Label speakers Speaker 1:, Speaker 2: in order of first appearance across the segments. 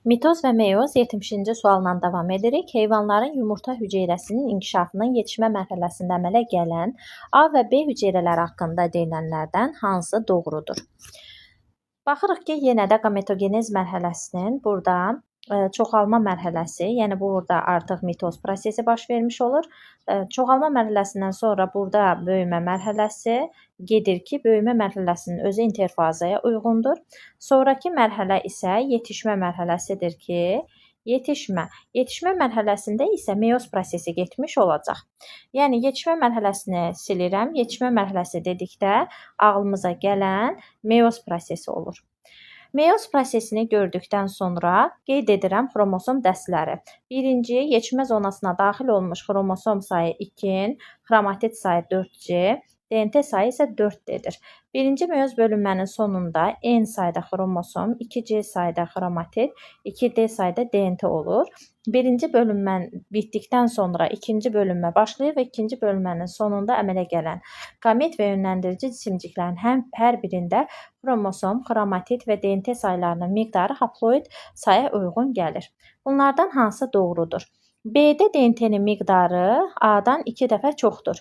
Speaker 1: Mitoz və meyoz 70-ci sualla davam edirik. Heyvanların yumurta hüceyrəsinin inkişafının yetişmə mərhələsində əmələ gələn A və B hüceyrələri haqqında deyilənlərdən hansı doğrudur? Baxırıq ki, yenə də gametogenez mərhələsinin burada çoxalma mərhələsi, yəni burada artıq mitoz prosesi baş vermiş olur. Çoxalma mərhələsindən sonra burada böyümə mərhələsi gedir ki, böyümə mərhələsinin özü interfazaya uyğundur. Sonrakı mərhələ isə yetişmə mərhələsidir ki, yetişmə mərhələsində isə meyoz prosesi getmiş olacaq. Yəni yetişmə mərhələsini silirəm. Yetişmə mərhələsi dedikdə ağlımıza gələn meyoz prosesi olur. Meyoz prosesini gördükdən sonra qeyd edirəm xromosom dəstləri. Birinci, yetişmə zonasına daxil olmuş xromosom sayı 2, xromatid sayı 4C, DNT sayı isə 4D-dir. Birinci meyoz bölünmənin sonunda N sayda xromosom, 2C sayda xromatid, 2D sayda DNT olur. Birinci bölünmə bitdikdən sonra ikinci bölünmə başlayır və ikinci bölünmənin sonunda əmələ gələn qamet və yönləndirici cisimciklərin hər birində xromosom, xromatid və DNT saylarının miqdarı haploid saya uyğun gəlir. Bunlardan hansı doğrudur? B-də DNT-nin miqdarı A-dan 2 dəfə çoxdur.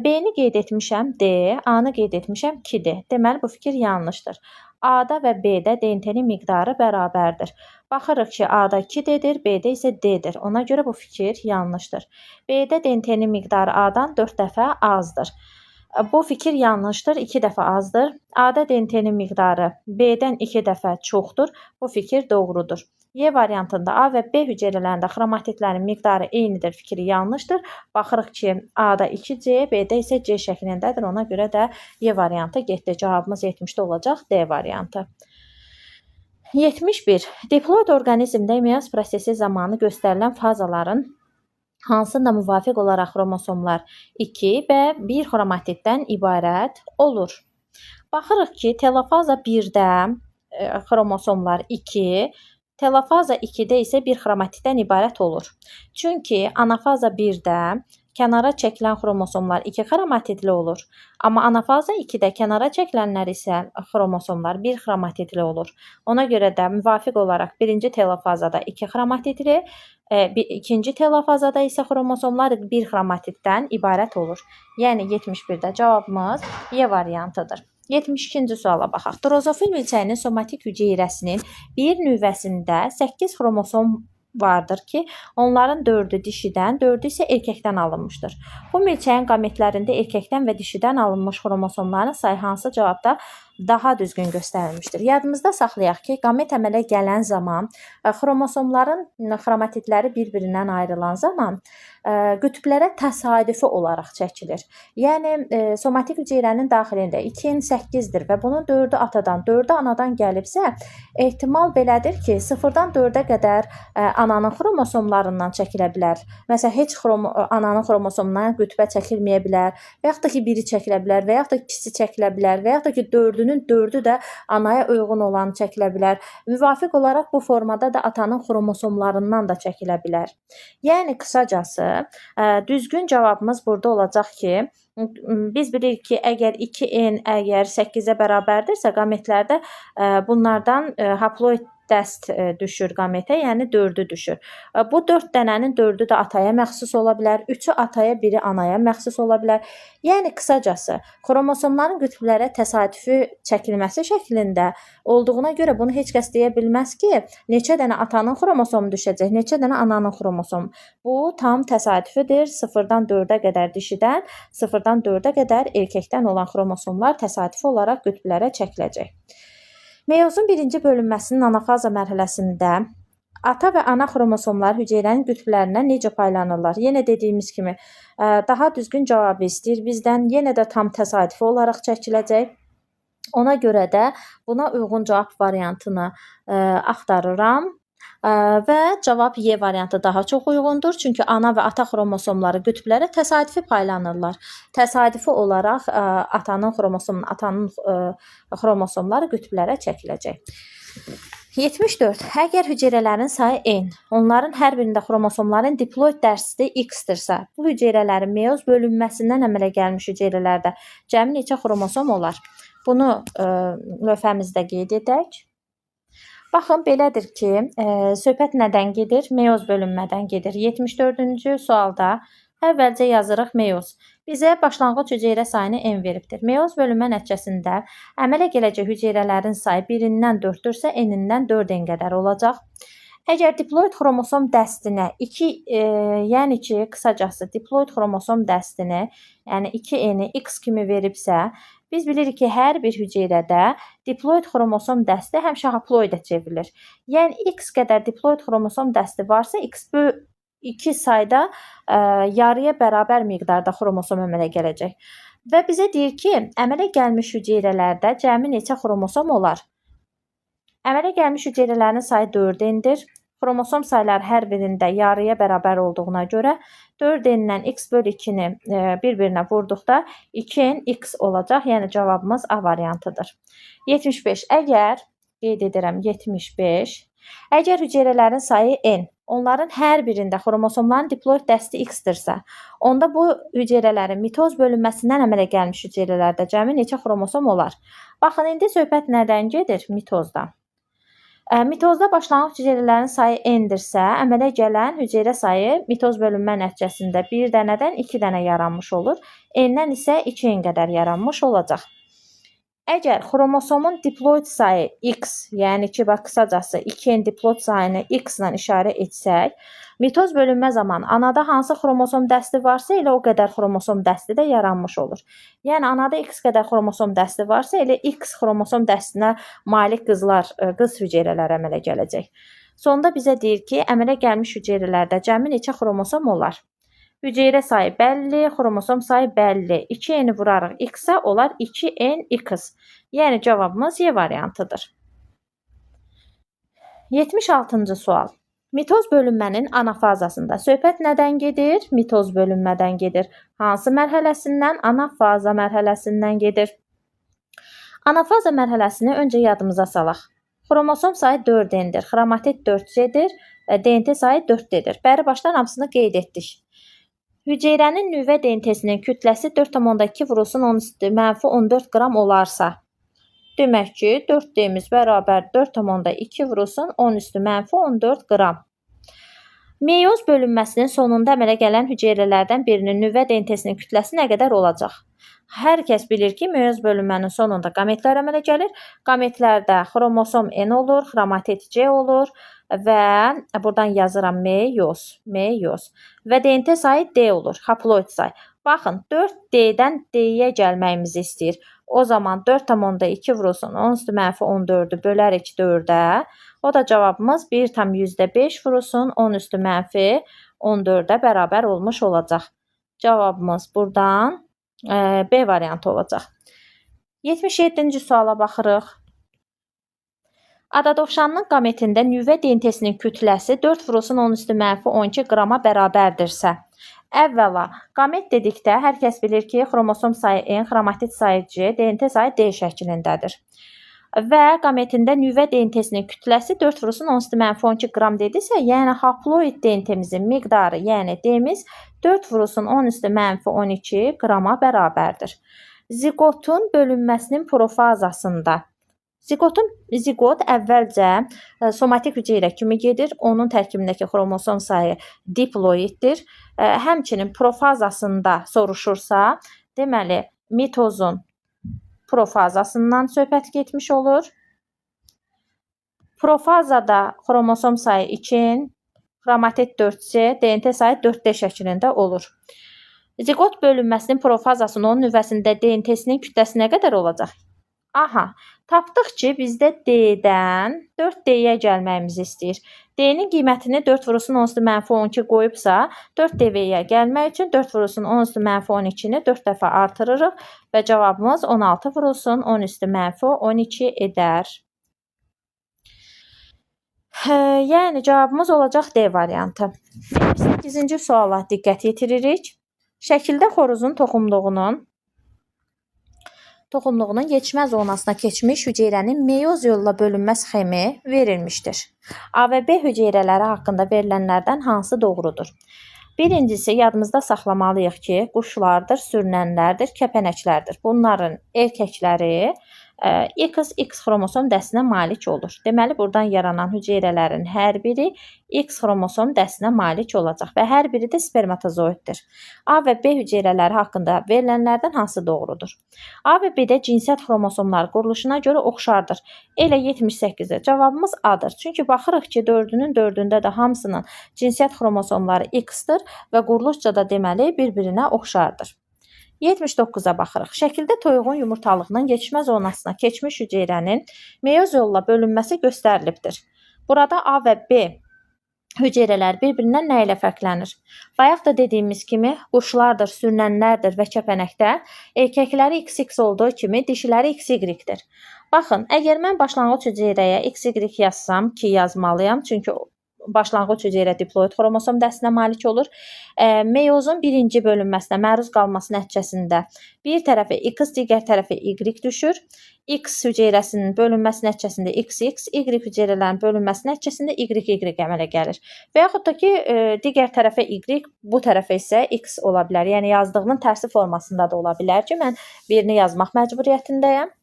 Speaker 1: B-ni qeyd etmişəm D, A-nı qeyd etmişəm 2D. Deməli, bu fikir yanlışdır. A-da və B-də DNT-nin miqdarı bərabərdir. Baxırıq ki, A-da 2D-dir, B-də isə D-dir. Ona görə bu fikir yanlışdır. B-də DNT-nin miqdarı A-dan 4 dəfə azdır. Bu fikir yanlışdır, 2 dəfə azdır. A-da DNT-nin miqdarı B-dən 2 dəfə çoxdur. Bu fikir doğrudur. Y variantında A və B hüceyrələrində xromatidlərin miqdarı eynidir, fikri yanlışdır. Baxırıq ki, A-da 2C, B-də isə C şəklindədir. Ona görə də Y variantı getdi. Cavabımız 70-də olacaq, D variantı. 71. Diploid orqanizmdə meyoz prosesi zamanı göstərilən fazaların hansında müvafiq olaraq xromosomlar 2 və 1 xromatiddən ibarət olur. Baxırıq ki, telofaza 1-də xromosomlar 2, telofaza 2-də isə 1 xromatiddən ibarət olur. Çünki anafaza 1-də kənara çəkilən xromosomlar 2 xromatidli olur. Amma anafaza 2-də kənara çəkilənlər isə xromosomlar 1 xromatidli olur. Ona görə də müvafiq olaraq birinci telofazada 2 xromatidli, ikinci telofazada isə xromosomlar 1 xromatiddən ibarət olur. Yəni 71-də cavabımız Y variantıdır. 72-ci suala baxaq. Drozofil milçəyinin somatik hüceyrəsinin bir nüvəsində 8 xromosom vardır ki, onların 4-ü dişidən, 4-ü isə erkəkdən alınmışdır. Bu milçəyin qametlərində erkəkdən və dişidən alınmış xromosomların sayı hansı cavabda daha düzgün göstərilmişdir? Yadımızda saxlayaq ki, qamet əmələ gələn zaman xromosomların xromatidləri bir-birindən ayrılan zaman qütblərə təsadüfi olaraq çəkilir. Yəni, somatik hüceyrənin daxilində 2N 8-dir və bunun 4-ü atadan, 4-ü anadan gəlibsə, ehtimal belədir ki, 0-dan 4-ə qədər ananın xromosomlarından çəkilə bilər. Məsələn, heç ananın xromosomundan qütbə çəkilməyə bilər, və yaxud da ki, biri çəkilə bilər, və yaxud da ikisi çəkilə bilər, və yaxud da ki, 4-ünün 4-ü də anaya uyğun olan çəkilə bilər. Müvafiq olaraq bu formada da atanın xromosomlarından da çəkilə bilər. Yəni, qısacası, düzgün cavabımız burada olacaq ki, biz bilirik ki, əgər 2N əgər 8-ə bərabərdirsə, qametlərdə bunlardan haploid dəst düşür qametə, yəni 4-ü düşür. Bu 4 dənənin 4-ü də ataya məxsus ola bilər, 3-ü ataya, biri anaya məxsus ola bilər. Yəni, qısacası, xromosomların qütblərə təsadüfi çəkilməsi şəklində olduğuna görə bunu heç kəs deyə bilməz ki, neçə dənə atanın xromosomu düşəcək, neçə dənə ananın xromosomu. Bu, tam təsadüfidir. 0-dan 4-ə qədər dişidən, 0-dan 4-ə qədər erkəkdən olan xromosomlar təsadüfi olaraq qütblərə çəkiləcək. Meyozun birinci bölünməsinin anafaza mərhələsində ata və ana xromosomlar hüceyrənin qütblərindən necə paylanırlar? Yenə dediyimiz kimi, daha düzgün cavabı istəyir bizdən, yenə də tam təsadüfi olaraq çəkiləcək. Ona görə də buna uyğun cavab variantını axtarıram. Və cavab Y variantı daha çox uyğundur. Çünki ana və ata xromosomları qütblərə təsadüfi paylanırlar. Təsadüfi olaraq atanın xromosomları qütblərə çəkiləcək. 74. Əgər hüceyrələrin sayı N, onların hər birində xromosomların diploid dərsi X-dirsə, bu hüceyrələrin meyoz bölünməsindən əmələ gəlmiş hüceyrələrdə cəmi neçə xromosom olar? Bunu lövhəmizdə qeyd edək. Baxın, belədir ki, söhbət nədən gedir? Meyoz bölünmədən gedir. 74-cü sualda əvvəlcə yazırıq meyoz. Bizə başlanğıc hüceyrə sayını n veribdir. Meyoz bölünmə nəticəsində əmələ gələcək hüceyrələrin sayı 1-dən 4-dürsə, n-dən 4n qədər olacaq. Əgər diploid xromosom dəstinə 2, yəni ki, qısacası diploid xromosom dəstini, yəni 2n-i x kimi veribsə, biz bilirik ki, hər bir hüceyrədə diploid xromosom dəsti həmişə haploidə çevrilir. Yəni x qədər diploid xromosom dəsti varsa, x bölü 2 sayda yarıya bərabər miqdarda xromosom əmələ gələcək. Və bizə deyir ki, əmələ gəlmiş hüceyrələrdə cəmi neçə xromosom olar? Əmələ gəlmiş hüceyrələrin sayı 4n-dir. Xromosom sayları hər birində yarıya bərabər olduğuna görə 4n-dən x bölü 2-ni bir-birinə vurduqda 2n x olacaq. Yəni cavabımız A variantıdır. 75. Əgər, qeyd edirəm 75, əgər hüceyrələrin sayı n, onların hər birində xromosomların diploid dəsti x-dirsə, onda bu hüceyrələrin mitoz bölünməsindən əmələ gəlmiş hüceyrələrdə cəmi neçə xromosom olar? Baxın, indi söhbət nədən gedir? Mitozdan. Mitozda başlanğıc hüceyrələrin sayı n-dirsə, əmələ gələn hüceyrə sayı mitoz bölünmə nəticəsində 1 dənədən 2 dənə yaranmış olur. N-dən isə 2n qədər yaranmış olacaq. Əgər xromosomun diploid sayı x, yəni ki, qısacası 2n diploid sayını x ilə işarə etsək, mitoz bölünmə zamanı anada hansı xromosom dəsti varsa, elə o qədər xromosom dəsti də yaranmış olur. Yəni, anada x qədər xromosom dəsti varsa, elə x xromosom dəstinə malik qız hüceyrələri əmələ gələcək. Sonda bizə deyir ki, əmələ gəlmiş hüceyrələrdə cəmi neçə xromosom olar? Hüceyrə sayı bəlli, xromosom sayı bəlli. 2n-i vurarıq x-ə, olar 2n-x. Yəni, cavabımız Y variantıdır. 76-cı sual. Mitoz bölünmənin anafazasında söhbət nədən gedir? Mitoz bölünmədən gedir. Hansı mərhələsindən? Anafaza mərhələsindən gedir. Anafaza mərhələsini öncə yadımıza salaq. Xromosom sayı 4n-dir, xromatid 4c-dir, DNT sayı 4d-dir. Bəri başdan hamısını qeyd etdik. Hüceyrənin nüvə DNT-sinin kütləsi 4,2 vurulsun 10⁻14 qram olarsa, demək ki, 4D-miz bərabər 4,2 vurulsun 10⁻14 qram. Meyoz bölünməsinin sonunda əmələ gələn hüceyrələrdən birinin nüvə DNT-sinin kütləsi nə qədər olacaq? Hər kəs bilir ki, meyoz bölünmənin sonunda qametlər əmələ gəlir. Qametlərdə xromosom N olur, xromatid C olur və buradan yazıram meyoz. Və DNT sayı D olur, haploid sayı. Baxın, 4D-dən D-yə gəlməyimizi istəyir. O zaman 4,2 vurulsun 10⁻14-ü bölərik 4-ə. O da cavabımız 1,5 vurulsun 10⁻14-ə bərabər olmuş olacaq. Cavabımız buradan B variantı olacaq. 77-ci suala baxırıq. Adadovşanın qametində nüvə DNT-sinin kütləsi 4 vurulsun 10⁻12 qrama bərabərdirsə, əvvəla, qamet dedikdə hər kəs bilir ki, xromosom sayı N, xromatid sayı C, DNT sayı D şəklindədir. Və qametində nüvə DNT-sinin kütləsi 4 vurulsun 10⁻12 qram dedisə, yəni haploid DNT-mizin miqdarı, yəni D-miz 4 vurulsun 10⁻12 qrama bərabərdir. Ziqotun bölünməsinin profazasında Ziqot əvvəlcə somatik hüceyrə kimi gedir. Onun tərkibindəki xromosom sayı diploiddir. Həmçinin profazasında soruşursa, deməli, mitozun profazasından söhbət getmiş olur. Profazada xromosom sayı 2, xromatid 4C, DNT sayı 4D şəklində olur. Ziqot bölünməsinin profazasının onun nüvəsində DNT-sinin kütləsi nə qədər olacaq? Aha, tapdıq ki, bizdə D-dən 4D-yə gəlməyimizi istəyir. D-nin qiymətini 4 vurulsun 10⁻12 qoyubsa, 4D-yə gəlmək üçün 4 vurulsun 10⁻12-ni 4 dəfə artırırıq və cavabımız 16 vurulsun 10⁻12 edər. Yəni, cavabımız olacaq D variantı. 28-ci suala diqqət yetiririk. Şəkildə xoruzun toxumluğunun yetişmə zonasına keçmiş hüceyrənin meyoz yolla bölünmə sxemi verilmişdir. A və B hüceyrələri haqqında verilənlərdən hansı doğrudur? Birincisi, yadımızda saxlamalıyıq ki, quşlardır, sürünənlərdir, kəpənəklərdir. Bunların erkəkləri X xromosom dəstinə malik olur. Deməli, buradan yaranan hüceyrələrin hər biri X xromosom dəstinə malik olacaq və hər biri də spermatozoiddir. A və B hüceyrələri haqqında verilənlərdən hansı doğrudur? A və B-də cinsiyyət xromosomları quruluşuna görə oxşardır. Elə 78-də cavabımız A-dır. Çünki baxırıq ki, 4-ünün 4-ündə də hamısının cinsiyyət xromosomları X-dır və quruluşca da deməli bir-birinə oxşardır. 79-a baxırıq. Şəkildə toyuğun yumurtalığının yetişmə zonasına keçmiş hüceyrənin meyoz yolla bölünməsi göstərilibdir. Burada A və B hüceyrələr bir-birindən nə ilə fərqlənir? Bayaq da dediyimiz kimi quşlardır, sürünənlərdir və kəpənəkdə erkəkləri XX olduğu kimi dişiləri XY-dir. Baxın, əgər mən başlanğıc hüceyrəyə XY yazsam ki, yazmalıyam, çünki başlanğıc hüceyrə diploid xromosom dəstinə malik olur. Meyozun birinci bölünməsinə məruz qalması nəticəsində bir tərəfə X, digər tərəfə Y düşür. X hüceyrəsinin bölünməsi nəticəsində XX, Y hüceyrələrin bölünməsi nəticəsində YY əmələ gəlir. Və yaxud da ki, digər tərəfə Y, bu tərəfə isə X ola bilər. Yəni yazdığımın tərsi formasında da ola bilər ki, mən birini yazmaq məcburiyyətindəyəm.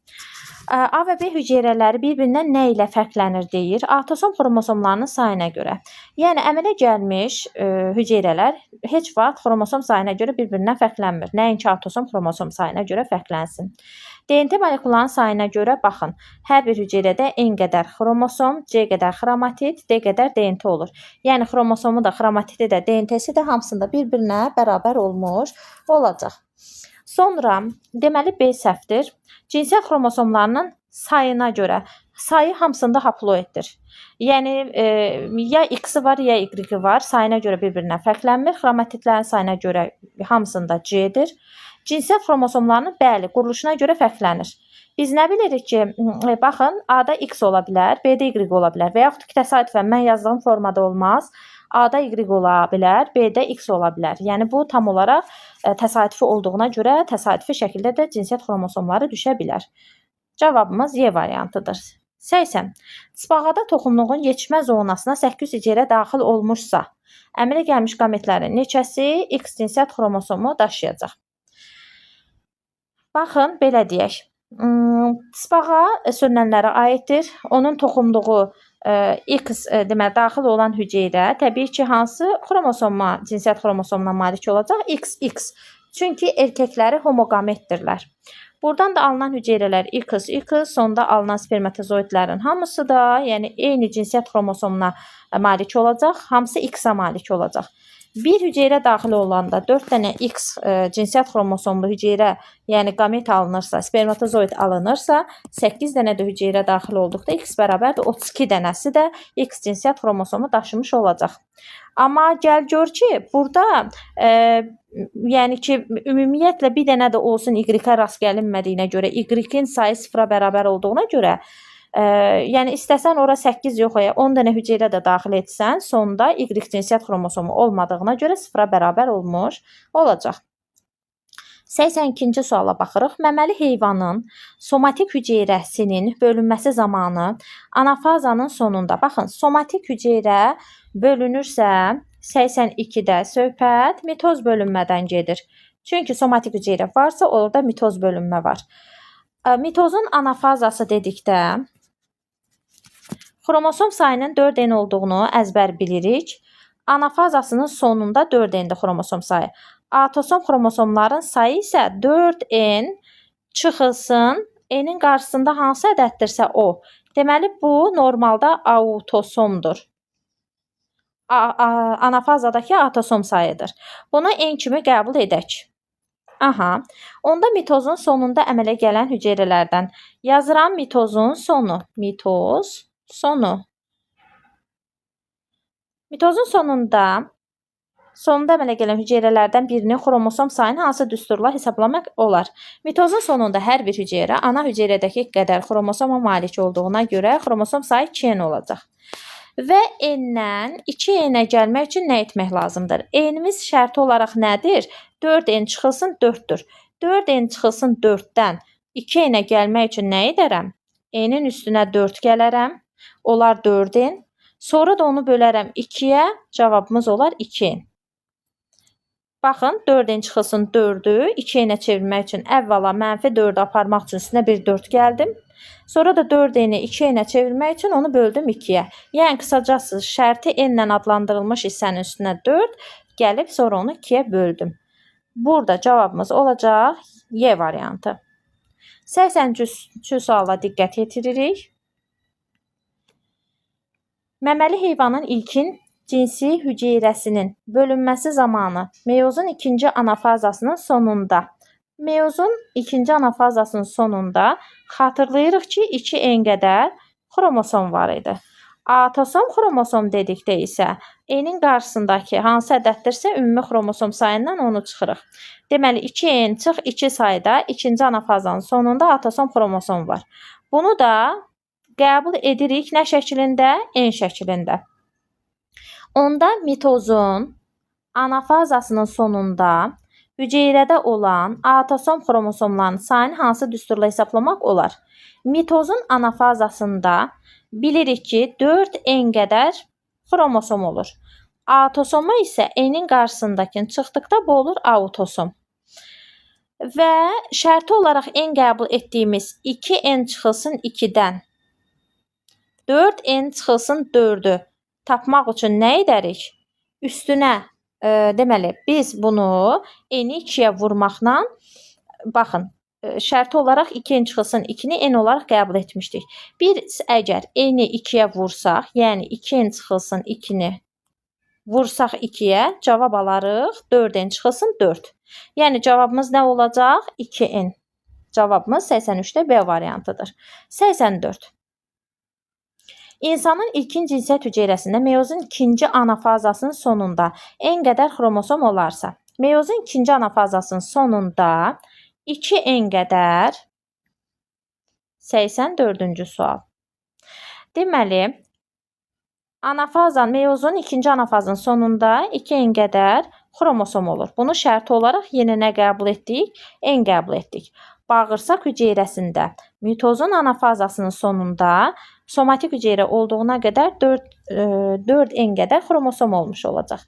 Speaker 1: A və B hüceyrələri bir-birindən nə ilə fərqlənir deyir? Atosom xromosomlarının sayına görə. Yəni əmələ gəlmiş hüceyrələr heç vaxt xromosom sayına görə bir-birindən fərqlənmir. Nəinki atosom xromosom sayına görə fərqlənsin. DNT molekулlarının sayına görə baxın. Hər bir hüceyrədə N qədər xromosom, C qədər xromatid, D qədər DNT olur. Yəni xromosomu da, xromatidi də, DNT-si də hamısında bir-birinə bərabər olmuş olacaq. Sonra deməli B səhvdir. Cinsiyyət xromosomlarının sayına görə, sayı hamısında haploiddir. Yəni ya X-i var, ya Y-i var, sayına görə bir-birindən fərqlənmir. Xromatidlərin sayına görə hamısında C-dir. Cinsiyyət xromosomlarının bəli, quruluşuna görə fərqlənir. Biz nə bilirik ki, baxın, A-da X ola bilər, B-də Y ola bilər və yaxud ki, təsadüfən mən yazdığım formada olmaz. A-da Y ola bilər, B-də X ola bilər. Yəni bu tam olaraq təsadüfi olduğuna görə təsadüfi şəkildə də cinsiyyət xromosomları düşə bilər. Cavabımız Y variantıdır. 80. Tısbağada toxumluğun yetişmə zonasına 8 hüceyrə daxil olmuşsa, əmələ gəlmiş qametlərin neçəsi X cinsiyyət xromosomu daşıyacaq? Baxın, belə deyək. Tısbağa sürünənlərə aiddir. Onun toxumluğu X deməli daxil olan hüceyrə təbii ki, hansı xromosoma, cinsiyyət xromosomuna malik olacaq? XX. Çünki erkəkləri homogametdirlər. Buradan da alınan hüceyrələr X, sonda alınan spermatozoidlərin hamısı da, yəni eyni cinsiyyət xromosomuna malik olacaq, hamısı X-a malik olacaq. Bir hüceyrə daxil olanda 4 dənə X cinsiyyət xromosomlu hüceyrə, yəni qamet alınırsa, spermatozoid alınırsa, 8 dənə də hüceyrə daxil olduqda X bərabərdir 32 dənəsi də X cinsiyyət xromosomu daşımış olacaq. Amma gəl gör ki, burada yəni ki, ümumiyyətlə bir dənə də olsun Y-ə rast gəlinmədiyinə görə, Y-in sayı 0-a bərabər olduğuna görə, yəni istəsən ora 8 yox, 10 dənə hüceyrə də daxil etsən, sonda Y cinsiyyət xromosomu olmadığına görə 0-a bərabər olmuş olacaq. 82-ci suala baxırıq. Məməli heyvanın somatik hüceyrəsinin bölünməsi zamanı anafazanın sonunda, baxın, somatik hüceyrə bölünürsə 82-də söhbət mitoz bölünmədən gedir. Çünki somatik hüceyrə varsa, orada mitoz bölünmə var. Mitozun anafazası dedikdə xromosom sayının 4N olduğunu əzbər bilirik. Anafazasının sonunda 4N-də xromosom sayı. Atosom xromosomların sayı isə 4N çıxılsın, N-in qarşısında hansı ədəddirsə o. Deməli, bu normalda autosomdur. Anafazadakı atosom sayıdır. Bunu N kimi qəbul edək. Aha, onda mitozun sonunda əmələ gələn hüceyrələrdən yazıram mitozun sonu. Mitoz sonu. Mitozun sonunda əmələ gələn hüceyrələrdən birinin xromosom sayını hansı düsturla hesablamaq olar? Mitozun sonunda hər bir hüceyrə ana hüceyrədəki qədər xromosoma malik olduğuna görə xromosom sayı 2N olacaq. Və N-dən 2N-ə gəlmək üçün nə etmək lazımdır? N-imiz şərti olaraq nədir? 4N çıxılsın 4-dür. 4N çıxılsın 4-dən 2N-ə gəlmək üçün nə edərəm? N-in üstünə 4 gələrəm. Olar 4N. Sonra da onu bölərəm 2-yə. Cavabımız olar 2N. Baxın, 4N çıxılsın 4-ü 2N-ə çevirmək üçün əvvəla -4-ü aparmaq üçün üstünə bir 4 gəldim. Sonra da 4N-i 2N-ə çevirmək üçün onu böldüm 2-yə. Yəni qısacası şərti N-lə adlandırılmış hissənin üstünə 4 gəlib, sonra onu 2-yə böldüm. Burada cavabımız olacaq Y variantı. 83-cü suala diqqət yetiririk. Məməli heyvanın ilkin cinsi hüceyrəsinin bölünməsi zamanı meyozun ikinci anafazasının sonunda. Meyozun ikinci anafazasının sonunda xatırlayırıq ki, 2N qədər xromosom var idi. Atosom xromosom dedikdə isə N-in qarşısındakı hansı ədəddirsə ümumi xromosom sayından onu çıxırıq. Deməli 2N çıx 2 sayda ikinci anafazanın sonunda atosom xromosom var. Bunu da qəbul edirik nə şəklində? N şəklində. Onda mitozun anafazasının sonunda hüceyrədə olan atosom xromosomların sayını hansı düsturla hesablamaq olar? Mitozun anafazasında bilirik ki 4N qədər xromosom olur. Atosoma isə N-in qarşısındakini çıxdıqda bu olur autosom. Və şərti olaraq N qəbul etdiyimiz 2N çıxılsın 2-dən 4N çıxılsın 4-ü tapmaq üçün nə edərik? Üstünə, deməli, biz bunu N-i 2-yə vurmaqla, baxın, şərti olaraq 2N çıxılsın 2-ni N olaraq qəbul etmişdik. Biz əgər N-i 2-yə vursaq, yəni 2N çıxılsın 2-ni vursaq 2-yə, cavab alarıq 4N çıxılsın 4. Yəni cavabımız nə olacaq? 2N. Cavabımız 83-də B variantıdır. 84. İnsanın ilkin cinsiyyət hüceyrəsində meyozun ikinci anafazasının sonunda N qədər xromosom olarsa, meyozun ikinci anafazasının sonunda 2N qədər 84-cü sual. Deməli, meyozun ikinci anafazının sonunda 2N qədər xromosom olur. Bunu şərti olaraq yenə nə qəbul etdik? N qəbul etdik. Bağırsaq hüceyrəsində mitozun anafazasının sonunda somatik hüceyrə olduğuna qədər 4N qədər xromosom olmuş olacaq.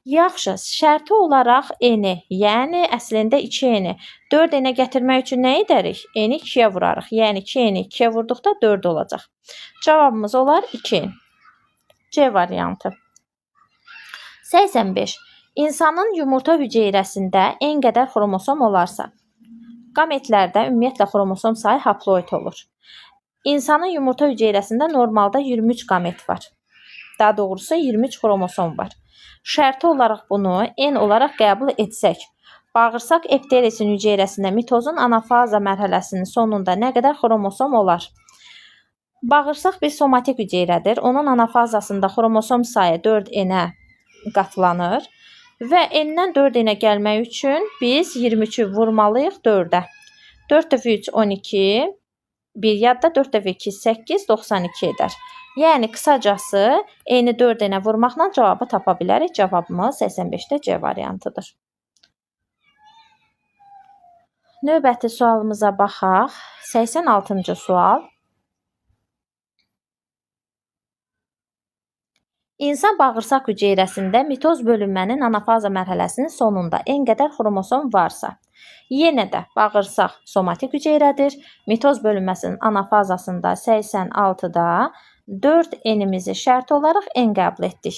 Speaker 1: Yaxşı, şərti olaraq N-i, yəni əslində 2N-i 4N-ə gətirmək üçün nə edərik? N-i 2-yə vurarıq. Yəni 2N-i 2-yə vurduqda 4 olacaq. Cavabımız olar 2N. C variantı. 85. İnsanın yumurta hüceyrəsində N qədər xromosom olarsa, qametlərdə ümumiyyətlə xromosom sayı haploid olur. İnsanın yumurta hüceyrəsində normalda 23 qamet var. Daha doğrusu 23 xromosom var. Şərti olaraq bunu N olaraq qəbul etsək, bağırsaq epitelisin hüceyrəsində mitozun anafaza mərhələsinin sonunda nə qədər xromosom olar? Bağırsaq bir somatik hüceyrədir. Onun anafazasında xromosom sayı 4N-ə qatlanır və N-dən 4N-ə gəlmək üçün biz 23-ü vurmalıyıq 4-ə. 4 dəfə 3 12, bir yadda 4 dəfə 2 8, 92 edər. Yəni qısacası N-i 4N-ə vurmaqla cavabı tapa bilərik. Cavabımız 85-də C variantıdır. Növbəti sualımıza baxaq. 86-cı sual. İnsan bağırsaq hüceyrəsində mitoz bölünmənin anafaza mərhələsinin sonunda N qədər xromosom varsa, yenə də bağırsaq somatik hüceyrədir. Mitoz bölünməsinin anafazasında 86-da 4N-imizi şərt olaraq N qəbul etdik.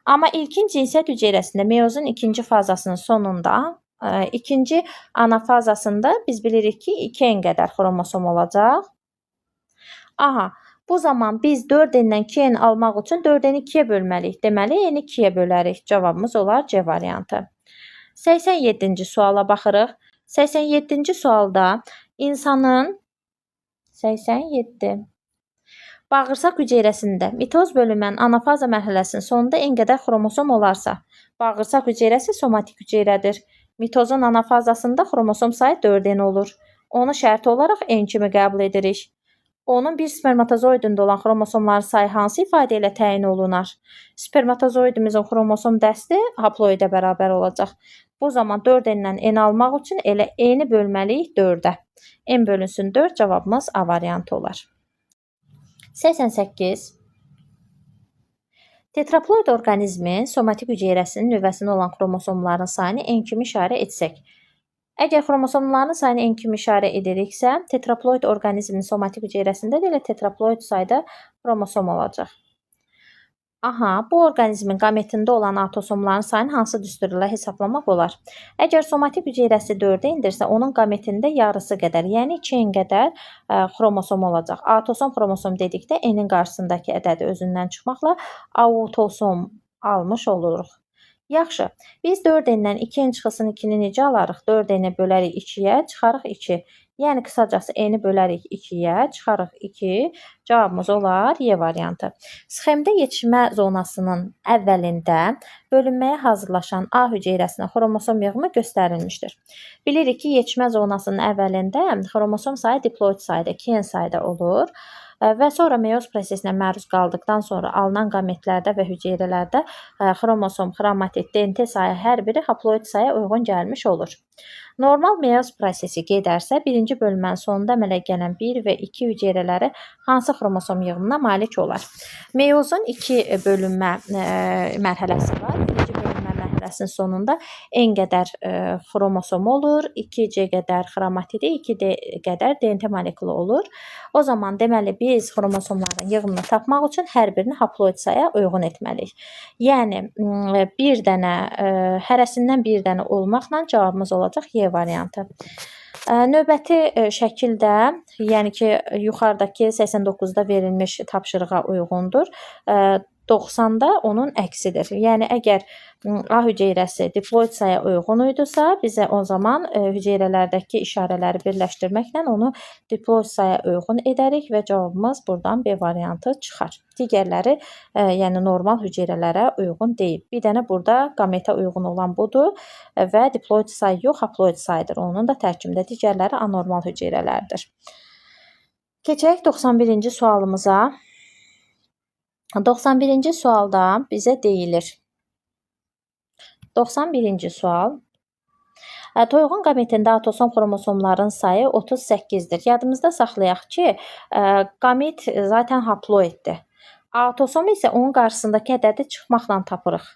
Speaker 1: Amma ilkin cinsiyyət hüceyrəsində meyozun ikinci fazasının sonunda, ikinci anafazasında biz bilirik ki 2N qədər xromosom olacaq. Aha, bu zaman biz 4N-dən 2N almaq üçün 4N-i 2-yə bölməliyik. Deməli, N-i 2-yə bölərik. Cavabımız olar C variantı. 87-ci suala baxırıq. 87-ci sualda insanın 87 bağırsaq hüceyrəsində mitoz bölünmənin anafaza mərhələsinin sonunda N qədər xromosom olarsa, bağırsaq hüceyrəsi somatik hüceyrədir. Mitozun anafazasında xromosom sayı 4N olur. Onu şərti olaraq N kimi qəbul edirik. Onun bir spermatozoidində olan xromosomların sayı hansı ifadə ilə təyin olunar? Spermatozoidimizin xromosom dəsti haploidə bərabər olacaq. Bu zaman 4N-dən N almaq üçün elə N-i bölməliyik 4-ə. N bölünsün 4, cavabımız A variantı olar. 88. Tetraploid orqanizmin somatik hüceyrəsinin növbəsində olan xromosomların sayını N kimi işarə etsək, Əgər xromosomların sayını n kimi işarə ediriksə, tetraploid orqanizmin somatik hüceyrəsində də elə tetraploid sayda xromosom olacaq. Bu orqanizmin qametində olan atosomların sayını hansı düstur ilə hesablamaq olar? Əgər somatik hüceyrəsi 4-ə endirsə, onun qametində yarısı qədər, yəni 2n qədər xromosom olacaq. Atosom xromosom dedikdə n-in qarşısındakı ədədi özündən çıxmaqla autosom almış oluruq. Yaxşı, biz 4n-dən 2n çıxılsın 2-ni necə alarıq? 4n-i bölərik 2-yə, çıxarıq 2. Yəni, qısacası n-i bölərik 2-yə, çıxarıq 2. Cavabımız olar Y variantı. Sxemdə yetişmə zonasının əvvəlində bölünməyə hazırlaşan A hüceyrəsinin xromosom yığımı göstərilmişdir. Bilirik ki, yetişmə zonasının əvvəlində xromosom sayı diploid sayda, 2n sayda olur. Və sonra meyoz prosesinə məruz qaldıqdan sonra alınan qametlərdə və hüceyrələrdə xromosom, xromatid, DNT sayı hər biri haploid sayı uyğun gəlmiş olur. Normal meyoz prosesi gedərsə, birinci bölünmənin sonunda əmələ gələn 1 və 2 hüceyrələri hansı xromosom yığımına malik olar? Meyozun 2 bölünmə mərhələsi var. Birinci bölünmə mərhələsinin sonunda n qədər xromosom olur, 2C qədər xromatidi, 2D qədər DNT molekulu olur. O zaman deməli biz xromosomların yığımını tapmaq üçün hər birini haploid sayı uyğun etməliyik. Yəni bir dənə hərəsindən bir dənə olmaqla cavabımız olacaq Y variantı. Növbəti şəkildə, yəni ki, yuxarıdakı 89-da verilmiş tapşırığa uyğundur. 90-da onun əksidir. Yəni, əgər A hüceyrəsi diploid sayı uyğun idisə, bizə o zaman hüceyrələrdəki işarələri birləşdirməklə onu diploid sayı uyğun edərik və cavabımız buradan B variantı çıxar. Digərləri, yəni normal hüceyrələrə uyğun deyil. Bir dənə burada qametə uyğun olan budur və diploid sayı yox, haploid sayıdır. Onun da tərkibində digərləri anormal hüceyrələrdir. Keçək 91-ci sualımıza. 91-ci sualda bizə deyilir. 91-ci sual. Toyuğun qametində atosom xromosomların sayı 38-dir. Yadımızda saxlayaq ki, qamet zaten haploiddir. Atosom isə onun qarşısındakı ədədi çıxmaqla tapırıq.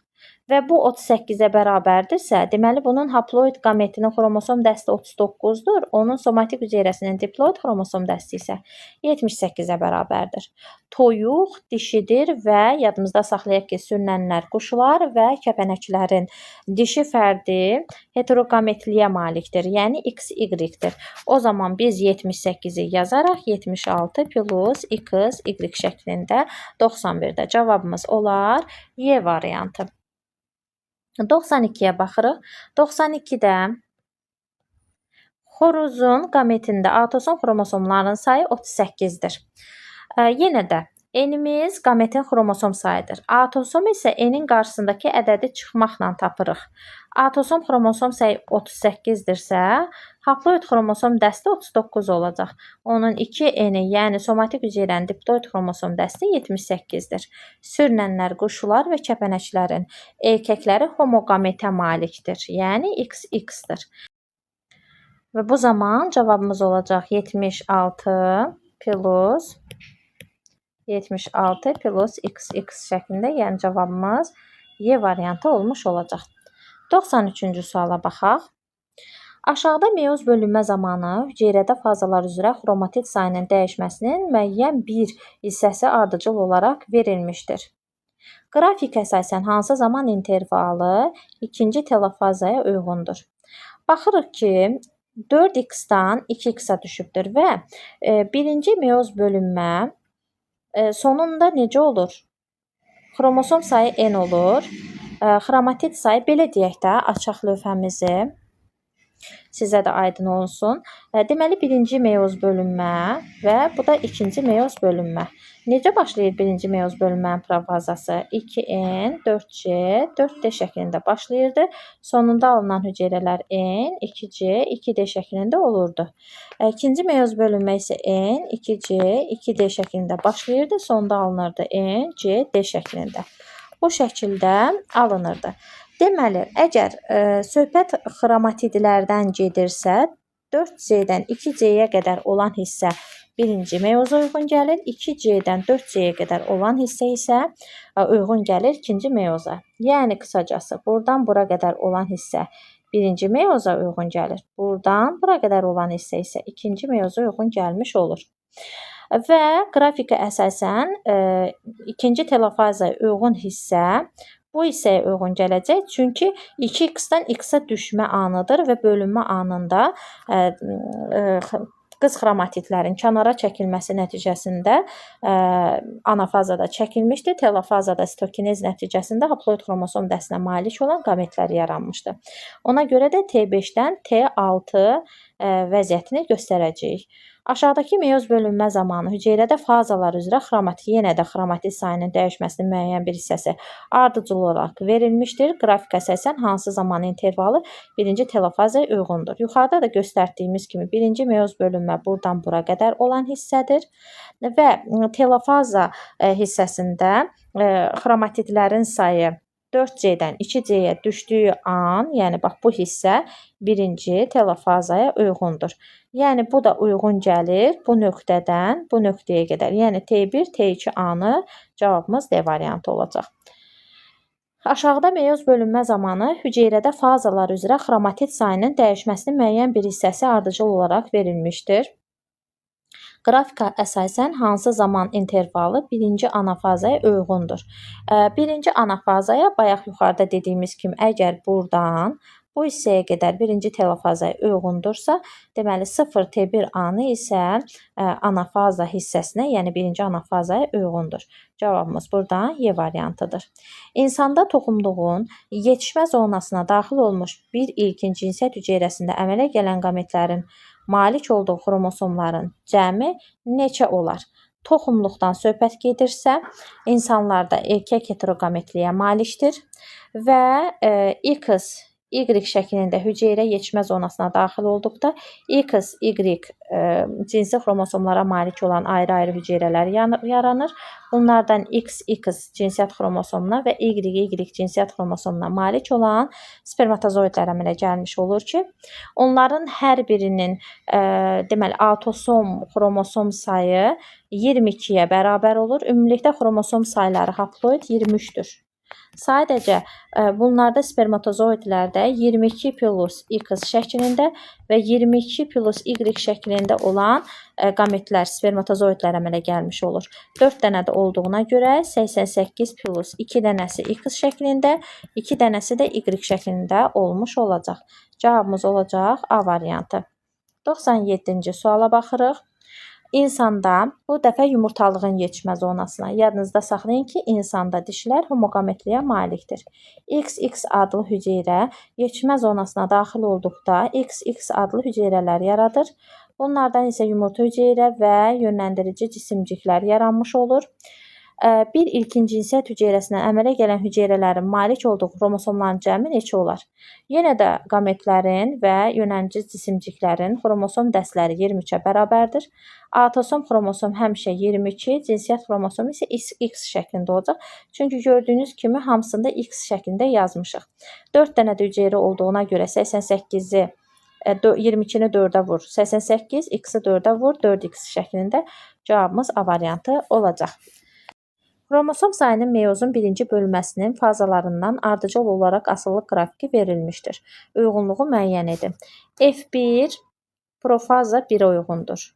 Speaker 1: Və bu 38-ə bərabərdirsə, deməli bunun haploid qametinin xromosom dəsti 39-dur. Onun somatik hüceyrəsinin diploid xromosom dəsti isə 78-ə bərabərdir. Toyuq dişidir və yadımızda saxlayaq ki, sürünənlər quşlar və kəpənəklərin dişi fərdi heteroqametliyə malikdir, yəni XY-dir. O zaman biz 78-i yazaraq 76 plus XY şəklində 91-də cavabımız olar Y variantı. 92-yə baxırıq. 92-də xoruzun qametində atosom xromosomların sayı 38-dir. Yenə də n-imiz qametin xromosom sayıdır. Atosom isə n-in qarşısındakı ədədi çıxmaqla tapırıq. Atosom xromosom sayı 38-dirsə, haploid xromosom dəsti 39 olacaq. Onun 2n-i, yəni somatik hüceyrənin diploid xromosom dəsti 78-dir. Sürünənlər quşlar və kəpənəklərin erkəkləri homoqametə malikdir, yəni XX-dir. Və bu zaman cavabımız olacaq 76 plus XX şəklində, yəni cavabımız Y variantı olmuş olacaq. 93-cü suala baxaq. Aşağıda meyoz bölünmə zamanı hüceyrədə fazalar üzrə xromatid sayının dəyişməsinin müəyyən bir hissəsi ardıcıl olaraq verilmişdir. Qrafik əsasən hansı zaman intervalı ikinci telofazaya uyğundur? Baxırıq ki, 4x-dan 2x-a düşübdür və birinci meyoz bölünmə sonunda necə olur? Xromosom sayı n olur. Xromatid sayı, belə deyək də, açaq lövhəmizi, sizə də aydın olsun. Deməli, birinci meyoz bölünmə və bu da ikinci meyoz bölünmə. Necə başlayır birinci meyoz bölünmənin profazası? 2n, 4c, 4d şəklində başlayırdı. Sonunda alınan hüceyrələr n, 2c, 2d şəklində olurdu. İkinci meyoz bölünmə isə n, 2c, 2d şəklində başlayırdı. Sonunda alınırdı n, c, d şəklində. Bu şəkildə alınırdı. Deməli, əgər söhbət xromatidlərdən gedirsə, 4C-dən 2C-yə qədər olan hissə birinci meyoza uyğun gəlir, 2C-dən 4C-yə qədər olan hissə isə uyğun gəlir ikinci meyoza. Yəni, qısacası, buradan bura qədər olan hissə birinci meyoza uyğun gəlir. Buradan bura qədər olan hissə isə ikinci meyoza uyğun gəlmiş olur. Və qrafika əsasən ikinci telofazaya uyğun hissə bu hissəyə uyğun gələcək. Çünki 2x-dan x-a düşmə anıdır və bölünmə anında qız xromatitlərin kənara çəkilməsi nəticəsində anafazada çəkilmişdir. Telofazada sitokinez nəticəsində haploid xromosom dəstinə malik olan qametlər yaranmışdır. Ona görə də T5-dən T6 vəziyyətini göstərəcəyik. Aşağıdakı meyoz bölünmə zamanı hüceyrədə fazalar üzrə yenə də xromatit sayının dəyişməsinin müəyyən bir hissəsi ardıcıl olaraq verilmişdir. Qrafik əsasən hansı zaman intervalı birinci telofazaya uyğundur? Yuxarıda da göstərdiyimiz kimi birinci meyoz bölünmə buradan bura qədər olan hissədir və telofaza hissəsində xromatitlərin sayı 4C-dən 2C-yə düşdüyü an, yəni bax bu hissə birinci telofazaya uyğundur. Yəni bu da uyğun gəlir bu nöqtədən bu nöqtəyə qədər. Yəni T1, T2 anı cavabımız D variantı olacaq. Aşağıda meyoz bölünmə zamanı hüceyrədə fazalar üzrə xromatit sayının dəyişməsinin müəyyən bir hissəsi ardıcıl olaraq verilmişdir. Qrafika əsasən hansı zaman intervalı birinci anafazaya uyğundur? Birinci anafazaya bayaq yuxarıda dediyimiz kimi əgər buradan bu hissəyə qədər birinci telofazaya uyğundursa, deməli 0T1 anı isə anafaza hissəsinə, yəni birinci anafazaya uyğundur. Cavabımız buradan Y variantıdır. İnsanda toxumluğun yetişmə zonasına daxil olmuş bir ilkin cinsiyyət hüceyrəsində əmələ gələn qametlərin malik olduğu xromosomların cəmi neçə olar? Toxumluqdan söhbət gedirsə, insanlarda erkək heteroqametliyə malikdir və X, Y şəklində hüceyrə yetişmə zonasına daxil olduqda X, Y cinsi xromosomlara malik olan ayrı-ayrı hüceyrələr yaranır. Bunlardan X cinsiyyət xromosomuna və Y cinsiyyət xromosomuna malik olan spermatozoidlər əmələ gəlmiş olur ki, onların hər birinin deməli autosom xromosom sayı 22-yə bərabər olur. Ümumilikdə xromosom sayları haploid 23-dür. Sadəcə bunlarda spermatozoidlərdə 22 plus X şəklində və 22 plus Y şəklində olan qametlər, spermatozoidlər əmələ gəlmiş olur. 4 dənə də olduğuna görə 88 plus 2 dənəsi X şəklində, 2 dənəsi də Y şəklində olmuş olacaq. Cavabımız olacaq A variantı. 97-ci suala baxırıq. İnsanda bu dəfə yumurtalığın yetişmə zonasına. Yadınızda saxlayın ki, insanda dişilər homoqametliyə malikdir. XX adlı hüceyrə yetişmə zonasına daxil olduqda XX adlı hüceyrələr yaradır. Bunlardan isə yumurta hüceyrə və yönləndirici cisimciklər yaranmış olur. Bir ilkin cinsiyyət hüceyrəsinə əmələ gələn hüceyrələrin malik olduğu xromosomların cəmi neçə olar? Yenə də qametlərin və yönləndirici cisimciklərin xromosom dəstləri 23-ə bərabərdir. Autosom xromosom həmişə 22, cinsiyyət xromosomu isə X şəklində olacaq. Çünki gördüyünüz kimi hamısında X şəklində yazmışıq. 4 dənə də hüceyrə olduğuna görə 88-i 22-ni 4-ə vur. 88, X-i 4-ə vur, 4X şəklində cavabımız A variantı olacaq. Xromosom sayının meyozun birinci bölünməsinin fazalarından ardıcıl olaraq asıllıq qrafiki verilmişdir. Uyğunluğu müəyyən edin. F1 profaza 1-ə uyğundur.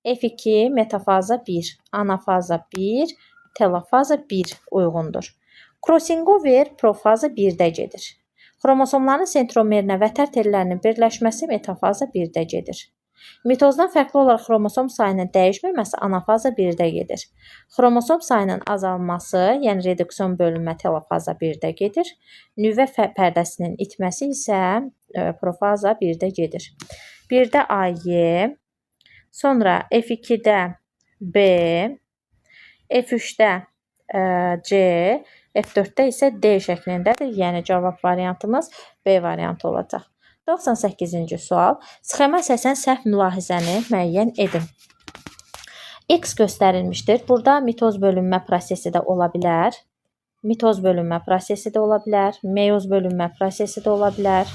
Speaker 1: F2 metafaza 1, anafaza 1, telofaza 1 uyğundur. Crossingover profaza 1-də gedir. Xromosomların sentromerinə və tərtellərinin birləşməsi metafaza 1-də gedir. Mitozdan fərqli olaraq xromosom sayının dəyişməməsi anafaza 1-də gedir. Xromosom sayının azalması, yəni reduksion bölünmə telofaza 1-də gedir. Nüvə pərdəsinin itməsi isə profaza 1-də gedir. 1-də AY, sonra F2-də B, F3-də C, F4-də isə D şəklindədir. Yəni cavab variantımız B variantı olacaq. 98-ci sual. Sxema əsasən səhv mülahizəni müəyyən edin. X göstərilmişdir. Burada mitoz bölünmə prosesi də ola bilər. Mitoz bölünmə prosesi də ola bilər. Meyoz bölünmə prosesi də ola bilər.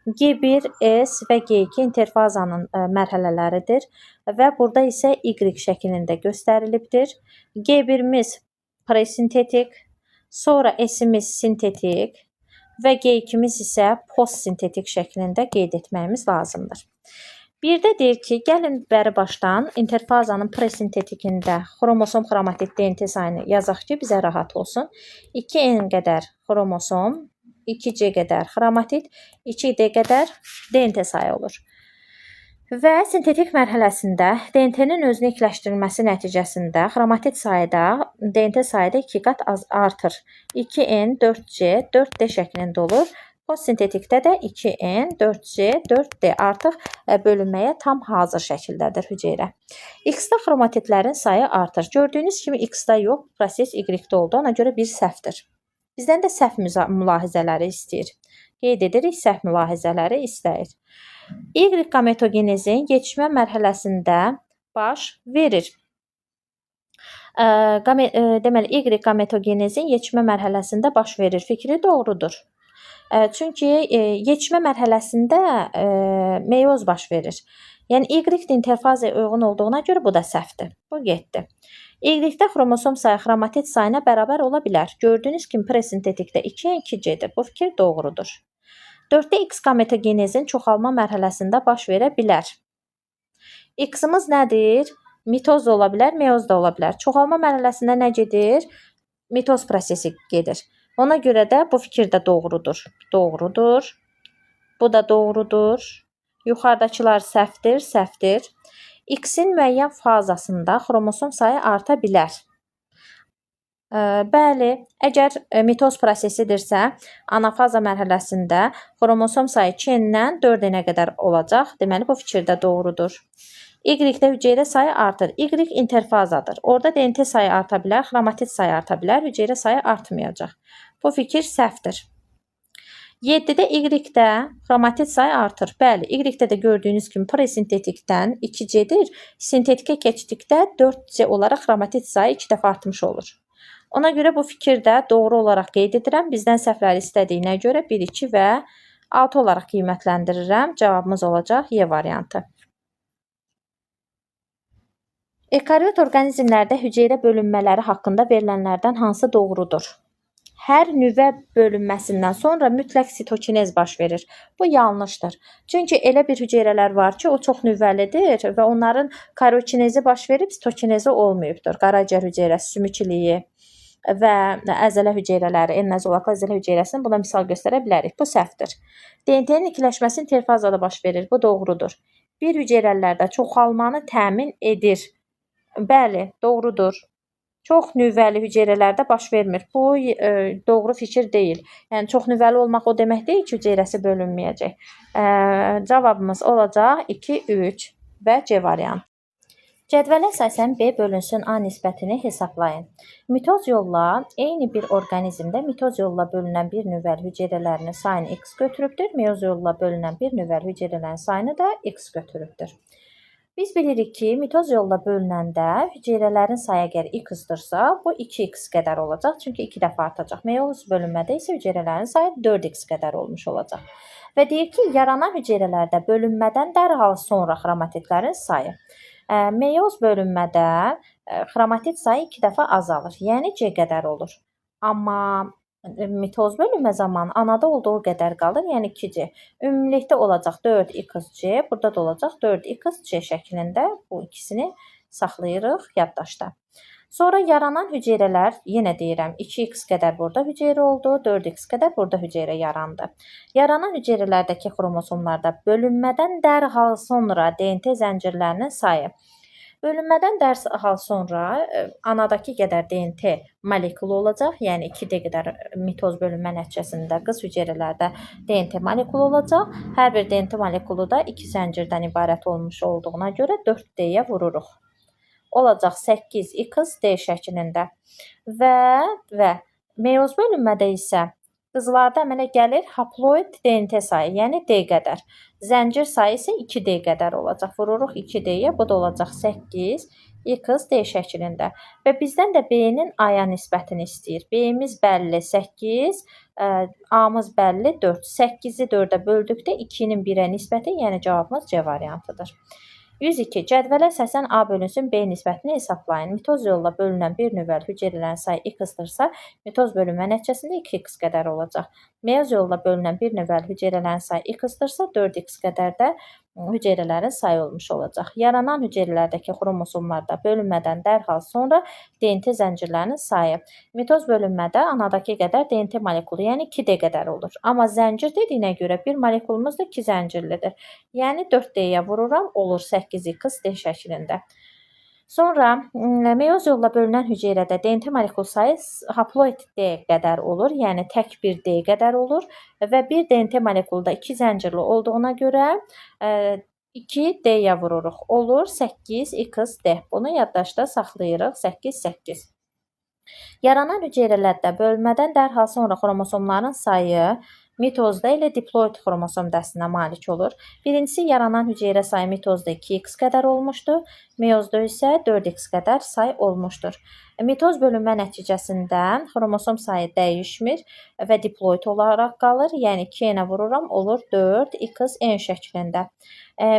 Speaker 1: G1, S və G2 interfazanın mərhələləridir və burada isə Y şəklində göstərilibdir. G1-imiz presintetik, sonra S-imiz sintetik və G2-miz isə postsintetik şəklində qeyd etməyimiz lazımdır. Bir də deyir ki, gəlin bəri başdan interfazanın presintetikində xromosom xromatid DNT sayını yazaq ki, bizə rahat olsun. 2N qədər xromosom, 2C qədər xromatid, 2D qədər DNT sayı olur. Və sintetik mərhələsində DNT-nin özünü ekləşdirilməsi nəticəsində xromatid sayı DNT sayı da 2 qat artır. 2N, 4C, 4D şəklində olur. Postsintetikdə də 2N, 4C, 4D artıq bölünməyə tam hazır şəkildədir hüceyrə. X-də xromatidlərin sayı artır. Gördüyünüz kimi X-da yox, proses Y-də oldu. Ona görə bir səhvdir. Bizdən də səhv mülahizələri istəyir. Qeyd edirik, səhv mülahizələri istəyir. Y gametogenezin yetişmə mərhələsində baş verir. Deməli, Y gametogenezin yetişmə mərhələsində baş verir fikri doğrudur. Çünki yetişmə mərhələsində meyoz baş verir. Yəni, Y interfazaya uyğun olduğuna görə bu da səhvdir. Bu getdi. Y-də xromosom sayı xromatid sayına bərabər ola bilər. Gördüyünüz kimi presintetikdə 2N, 2C-dir. Bu fikir doğrudur. 4D X gametogenezin çoxalma mərhələsində baş verə bilər. X-ımız nədir? Mitoz da ola bilər, meyoz da ola bilər. Çoxalma mərhələsində nə gedir? Mitoz prosesi gedir. Ona görə də bu fikir də doğrudur. Doğrudur. Bu da doğrudur. Yuxarıdakılar səhvdir, səhvdir. X-in müəyyən fazasında xromosom sayı arta bilər. Bəli, əgər mitoz prosesidirsə, anafaza mərhələsində xromosom sayı 2N-dən 4N-ə qədər olacaq. Deməli, bu fikir də doğrudur. Y-də hüceyrə sayı artır. Y interfazadır. Orada DNT sayı arta bilər, xromatid sayı arta bilər, hüceyrə sayı artmayacaq. Bu fikir səhvdir. 7-də Y-də xromatid sayı artır. Bəli, Y-də də gördüyünüz kimi presintetikdən 2C-dir. Sintetikə keçdikdə 4C olaraq xromatid sayı 2 dəfə artmış olur. Ona görə bu fikir də doğru olaraq qeyd edirəm. Bizdən səhvləri istədiyinə görə 1, 2 və 6 olaraq qiymətləndirirəm. Cavabımız olacaq Y variantı. Ekariot orqanizmlərdə hüceyrə bölünmələri haqqında verilənlərdən hansı doğrudur? Hər nüvə bölünməsindən sonra mütləq sitokinez baş verir. Bu yanlışdır. Çünki elə bir hüceyrələr var ki, o çox nüvəlidir və onların karyokinezi baş verib, sitokinezi olmayıbdır. Qaraciyər hüceyrəsi, sümükiliyi və əzələ hüceyrələri, N-azolaqlı əzələ hüceyrəsini buna misal göstərə bilərik. Bu səhvdir. DNT-nin ikiləşməsi interfazada baş verir. Bu doğrudur. Bir hüceyrələrdə çoxalmanı təmin edir. Bəli, doğrudur. Çox nüvəli hüceyrələrdə baş vermir. Bu doğru fikir deyil. Yəni, çox nüvəli olmaq o demək deyil ki, hüceyrəsi bölünməyəcək. Cavabımız olacaq 2, 3 və C variantı. Cədvələ əsasən B bölünsün A nisbətini hesablayın. Mitoz yolla eyni bir orqanizmdə mitoz yolla bölünən bir nüvəli hüceyrələrinin sayını X götürübdür. Meyoz yolla bölünən bir nüvəli hüceyrələrin sayını da X götürübdür. Biz bilirik ki, mitoz yolla bölünəndə hüceyrələrin sayı əgər X-dırsa, bu 2X qədər olacaq. Çünki 2 dəfə artacaq. Meyoz bölünmədə isə hüceyrələrin sayı 4X qədər olmuş olacaq. Və deyir ki, yaranan hüceyrələrdə bölünmədən dərhal sonra xromatidlərin sayı. Meyoz bölünmədə xromatid sayı 2 dəfə azalır. Yəni C qədər olur. Amma mitoz bölünmə zamanı anada olduğu qədər qalır, yəni 2C. Ümumilikdə olacaq 4XC, burada da olacaq 4XC şəklində bu ikisini saxlayırıq yaddaşda. Sonra yaranan hüceyrələr, yenə deyirəm, 2X qədər burada hüceyrə oldu, 4X qədər burada hüceyrə yarandı. Yaranan hüceyrələrdəki xromosomlarda bölünmədən dərhal sonra DNT zəncirlərinin sayı. Bölünmədən dərhal sonra anadakı qədər DNT molekulu olacaq, yəni 2D qədər mitoz bölünmə nəticəsində qız hüceyrələrdə DNT molekulu olacaq. Hər bir DNT molekulu da 2 zəncirdən ibarət olmuş olduğuna görə 4D-yə vururuq. Olacaq 8XD şəklində və meyoz bölünmədə isə qızlarda əmələ gəlir haploid DNT sayı, yəni D qədər. Zəncir sayı isə 2D qədər olacaq. Vururuq 2D-yə, bu da olacaq 8XD şəklində. Və bizdən də B-nin A-ya nisbətini istəyir. B-miz bəlli 8, A-mız bəlli 4. 8-i 4-ə böldükdə 2-nin 1-ə nisbəti, yəni cavabımız C variantıdır. 102. Cədvələ əsasən A bölünsün B nisbətini hesablayın. Mitoz yolla bölünən bir növbəli hüceyrələrin sayı x-dırsa, mitoz bölünmə nəticəsində 2x qədər olacaq. Meyoz yolla bölünən bir növbəli hüceyrələrin sayı x-dırsa, 4x qədər də hüceyrələrin sayı olmuş olacaq. Yaranan hüceyrələrdəki xromosomlarda bölünmədən dərhal sonra DNT zəncirlərinin sayı. Mitoz bölünmədə anadakı qədər DNT molekulu, yəni 2D qədər olur. Amma zəncir dediyinə görə bir molekulumuz da 2 zəncirlidir. Yəni 4D-yə vururam, olur 8x-D şəklində. Sonra meyoz yolla bölünən hüceyrədə DNT molekul sayı haploid D qədər olur, yəni tək bir D qədər olur və bir DNT molekulu da 2 zəncirli olduğuna görə 2D-yə vururuq. Olur 8xD. Bunu yaddaşda saxlayırıq. 8. Yaranan hüceyrələrdə bölünmədən dərhal sonra xromosomların sayı mitozda ilə diploid xromosom dəstinə malik olur. Birincisi, yaranan hüceyrə sayı mitozda 2x qədər olmuşdur. Meyozda isə 4x qədər say olmuşdur. Mitoz bölünmə nəticəsində xromosom sayı dəyişmir və diploid olaraq qalır. Yəni 2-yə vururam, olur 4xn şəklində.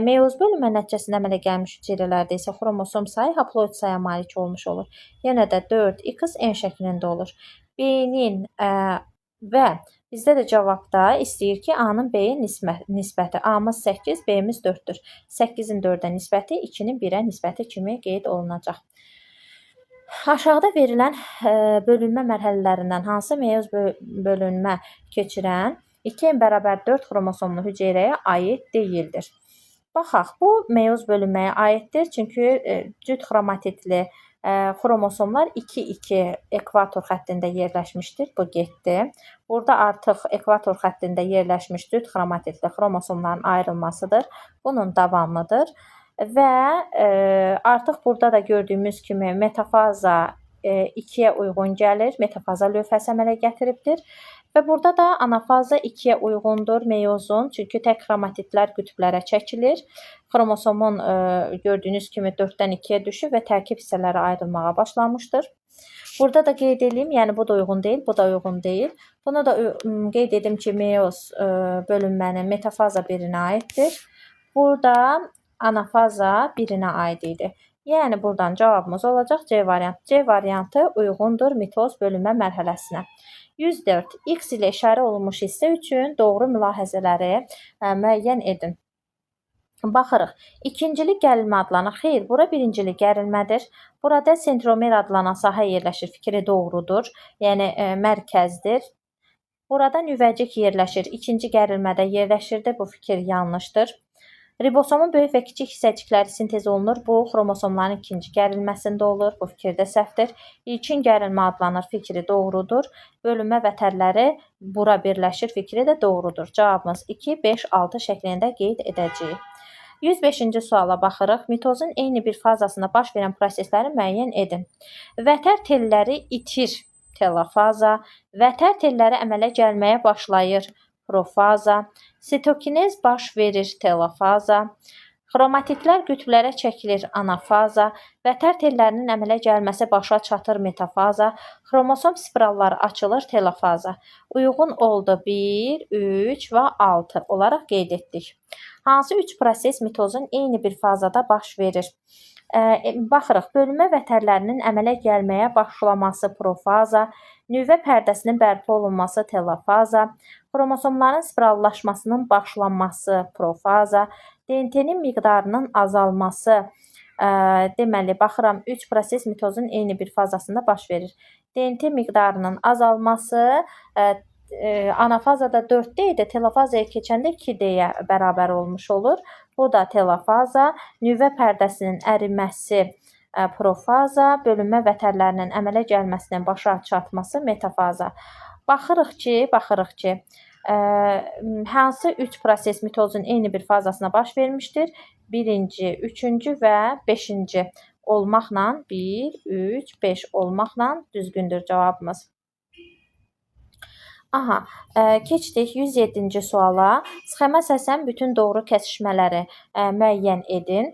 Speaker 1: Meyoz bölünmə nəticəsində əmələ gəlmiş hüceyrələrdə isə xromosom sayı haploid sayı malik olmuş olur. Yenə də 4xn şəklində olur. B-nin və bizdə də cavabda istəyir ki, A-nın B-yə nisbəti. A-mız 8, B-miz 4-dür. 8-in 4-ə nisbəti 2-nin 1-ə nisbəti kimi qeyd olunacaq. Aşağıda verilən bölünmə mərhələlərindən hansı meyoz bölünmə keçirən 2n bərabər 4 xromosomlu hüceyrəyə aid deyildir? Baxaq, bu meyoz bölünməyə aiddir, çünki cüt xromatitli xromosomlar 2-2 ekvator xəttində yerləşmişdir. Bu getdi. Burada artıq ekvator xəttində yerləşmiş cüt xromatitli xromosomların ayrılmasıdır. Bunun davamıdır. Və artıq burada da gördüyümüz kimi metafaza 2-yə uyğun gəlir. Metafaza lövhəsi əmələ gətiribdir. Və burada da anafaza 2-yə uyğundur meyozun, çünki tək xromatitlər qütblərə çəkilir. Xromosomun gördüyünüz kimi 4-dən 2-yə düşür və tərkib hissələri ayrılmağa başlamışdır. Burada da qeyd edeyim, yəni bu da uyğun deyil, bu da uyğun deyil. Bunu da qeyd edim ki, meyoz bölünmənin metafaza 1-inə aiddir. Burada anafaza 1-inə aid idi. Yəni buradan cavabımız olacaq C variantı. C variantı uyğundur mitoz bölünmə mərhələsinə. 104. X ilə işarə olunmuş hissə üçün doğru mülahizələri müəyyən edin. Baxırıq. İkincilik gərilmə adlanır. Xeyr, bura birincilik gərilmədir. Burada sentromer adlanan sahə yerləşir. Fikri doğrudur. Yəni mərkəzdir. Burada nüvəcik yerləşir. İkinci gərilmədə yerləşirdi. Bu fikir yanlışdır. Ribosomun böyük və kiçik hissəcikləri sintez olunur. Bu, xromosomların ikinci gərilməsində olur. Bu fikir də səhvdir. İlkin gərilmə adlanır. Fikri doğrudur. Bölünmə vətərləri bura birləşir. Fikri də doğrudur. Cavabımız 2, 5, 6 şəklində qeyd edəcəyik. 105-ci suala baxırıq. Mitozun eyni bir fazasında baş verən prosesləri müəyyən edin. Vətər telləri itir. Telofaza. Vətər telləri əmələ gəlməyə başlayır. Profaza. Sitokinez baş verir. Telofaza. Xromatitlər qütblərə çəkilir. Anafaza. Vətər tellərinin əmələ gəlməsi başa çatır. Metafaza. Xromosom spiralları açılır. Telofaza. Uyğun oldu 1, 3 və 6 olaraq qeyd etdik. Hansı 3 proses mitozun eyni bir fazada baş verir? Baxırıq, bölünmə vətərlərinin əmələ gəlməyə başlaması profaza, nüvə pərdəsinin bərpa olunması telofaza, xromosomların spirallaşmasının başlanması profaza, DNT-nin miqdarının azalması, deməli, baxıram, 3 proses mitozun eyni bir fazasında baş verir. DNT miqdarının azalması, anafazada 4D idi, telofazaya keçəndə 2D-yə bərabər olmuş olur. Bu da telofaza, nüvə pərdəsinin əriməsi profaza, bölünmə vətərlərinin əmələ gəlməsinin başa çatması metafaza. Baxırıq ki, hansı 3 proses mitozun eyni bir fazasına baş vermişdir? 1-ci, 3-cü və 5-ci olmaqla 1, 3, 5 olmaqla düzgündür cavabımız. Aha, keçdik 107-ci suala. Sxemə əsasən bütün doğru kəsişmələri müəyyən edin.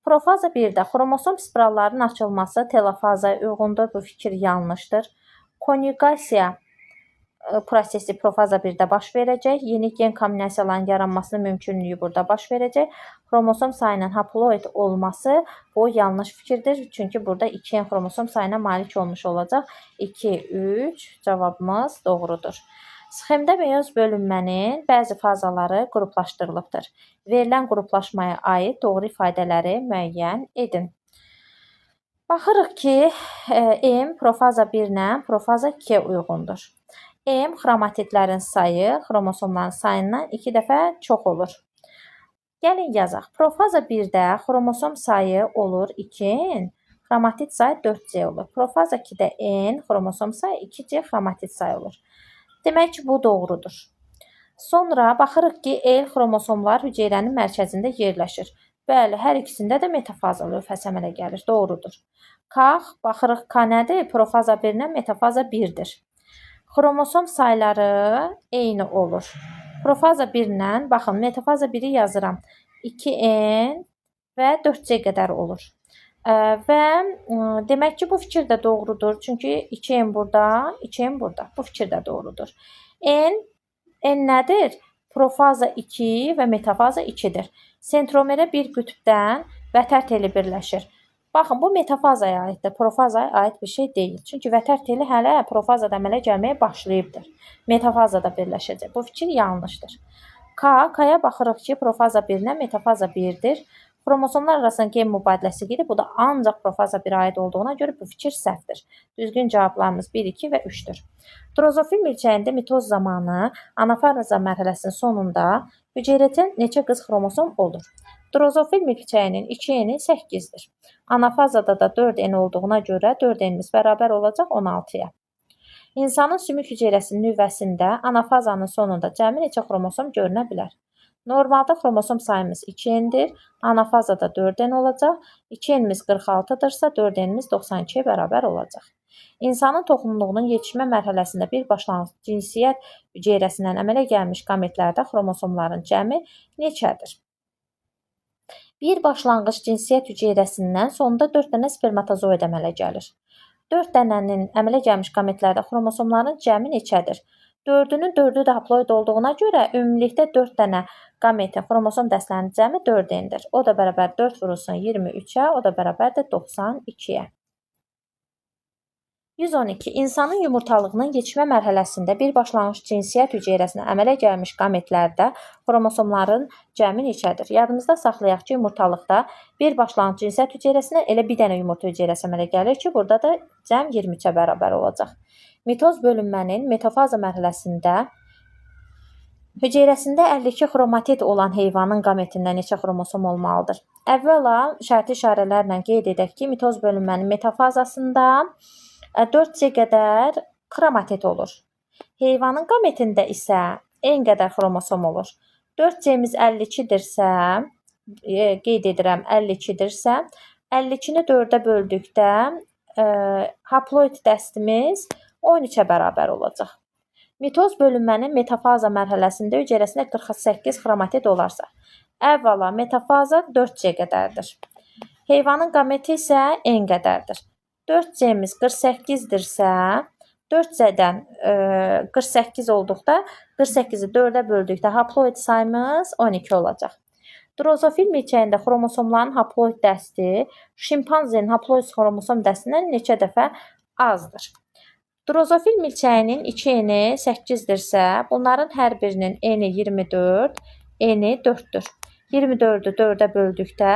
Speaker 1: Profaza 1-də xromosom spirallarının açılması telofazaya uyğundur. Bu fikir yanlışdır. Konjugasiya prosesi profaza 1-də baş verəcək. Yeni gen kombinasiyaların yaranmasının mümkünlüyü burada baş verəcək. Xromosom sayının haploid olması bu yanlış fikirdir. Çünki burada 2N xromosom sayına malik olmuş olacaq. 2, 3 cavabımız doğrudur. Sxemdə meyoz bölünmənin bəzi fazaları qruplaşdırılıbdır. Verilən qruplaşmaya aid doğru ifadələri müəyyən edin. Baxırıq ki, M profaza 1-lə profaza 2-yə uyğundur. M xromatidlərin sayı xromosomların sayından 2 dəfə çox olur. Gəlin yazaq. Profaza 1-də xromosom sayı olur 2N, xromatid sayı 4C olur. Profaza 2-də N, xromosom sayı 2C, xromatid sayı olur. Demək ki, bu doğrudur. Sonra baxırıq ki, L xromosomlar hüceyrənin mərkəzində yerləşir. Bəli, hər ikisində də metafaza lövhəsi əmələ gəlir. Doğrudur. Baxırıq K nədir? Profaza 1-lə metafaza 1-dir. Xromosom sayları eyni olur. Profaza 1-lə, baxın, metafaza 1-i yazıram. 2N və 4C qədər olur. Və demək ki, bu fikir də doğrudur. Çünki 2N burada, 2N burada. Bu fikir də doğrudur. N nədir? Profaza 2 və metafaza 2-dir. Sentromerə bir qütbdən vətər teli birləşir. Baxın, bu metafazaya aiddir. Profazaya aid bir şey deyil. Çünki vətər teli hələ profazada əmələ gəlməyə başlayıbdır. Metafazada birləşəcək. Bu fikir yanlışdır. K-ya baxırıq ki, profaza 1-lə metafaza 1-dir. Xromosomlar arasında gen mübadiləsi gedir. Bu da ancaq profaza 1-ə aid olduğuna görə bu fikir səhvdir. Düzgün cavablarımız 1, 2 və 3-dür. Drozofil milçəyində mitoz zamanı anafaza mərhələsinin sonunda hüceyrədə neçə qız xromosom olur? Drozofil milçəyinin 2N-i 8-dir. Anafazada da 4N olduğuna görə 4N-imiz bərabər olacaq 16-ya. İnsanın sümük hüceyrəsinin nüvəsində anafazanın sonunda cəmi neçə xromosom görünə bilər? Normalda xromosom sayımız 2N-dir. Anafazada 4N olacaq. 2N-imiz 46-dırsa 4N-imiz 92-yə bərabər olacaq. İnsanın toxumluğunun yetişmə mərhələsində bir başlanğıc cinsiyyət hüceyrəsindən əmələ gəlmiş qametlərdə xromosomların cəmi neçədir? Bir başlanğıc cinsiyyət hüceyrəsindən sonunda 4 dənə spermatozoid əmələ gəlir. 4 dənənin əmələ gəlmiş qametlərdə xromosomların cəmi neçədir? 4-ünün 4-ü də haploid olduğuna görə ümumilikdə 4 dənə qametin xromosom dəstlərinin cəmi 4N-dir. O da bərabər 4 vurulsun 23-ə, o da bərabər də 92-yə. 112. İnsanın yumurtalığının yetişmə mərhələsində bir başlanğıc cinsiyyət hüceyrəsinə əmələ gəlmiş qametlərdə xromosomların cəmi neçədir? Yadımızda saxlayaq ki, yumurtalıqda bir başlanğıc cinsiyyət hüceyrəsinə elə bir dənə yumurta hüceyrəsi əmələ gəlir ki, burada da cəm 23-ə bərabər olacaq. Mitoz bölünmənin metafaza mərhələsində hüceyrəsində 52 xromatid olan heyvanın qametində neçə xromosom olmalıdır? Əvvəla şərti işarələrlə qeyd edək ki, mitoz bölünmənin metafazasında 4C qədər xromatid olur. Heyvanın qametində isə N qədər xromosom olur. 4C-miz 52-dirsə, qeyd edirəm 52-dirsə, 52-ni 4-ə böldükdə haploid dəstimiz 13-ə bərabər olacaq. Mitoz bölünmənin metafaza mərhələsində hüceyrəsində 48 xromatid olarsa, əvvəla metafaza 4C qədərdir. Heyvanın qameti isə N qədərdir. 4C-miz 48-dirsə, 4C-dən 48 olduqda, 48-i 4-ə böldükdə haploid sayımız 12 olacaq. Drozofil milçəyində xromosomların haploid dəsti şimpanzenin haploid xromosom dəstindən neçə dəfə azdır? Drozofil milçəyinin 2N-i 8-dirsə, bunların hər birinin N-i 24, N-i 4-dür. 24-ü 4-ə böldükdə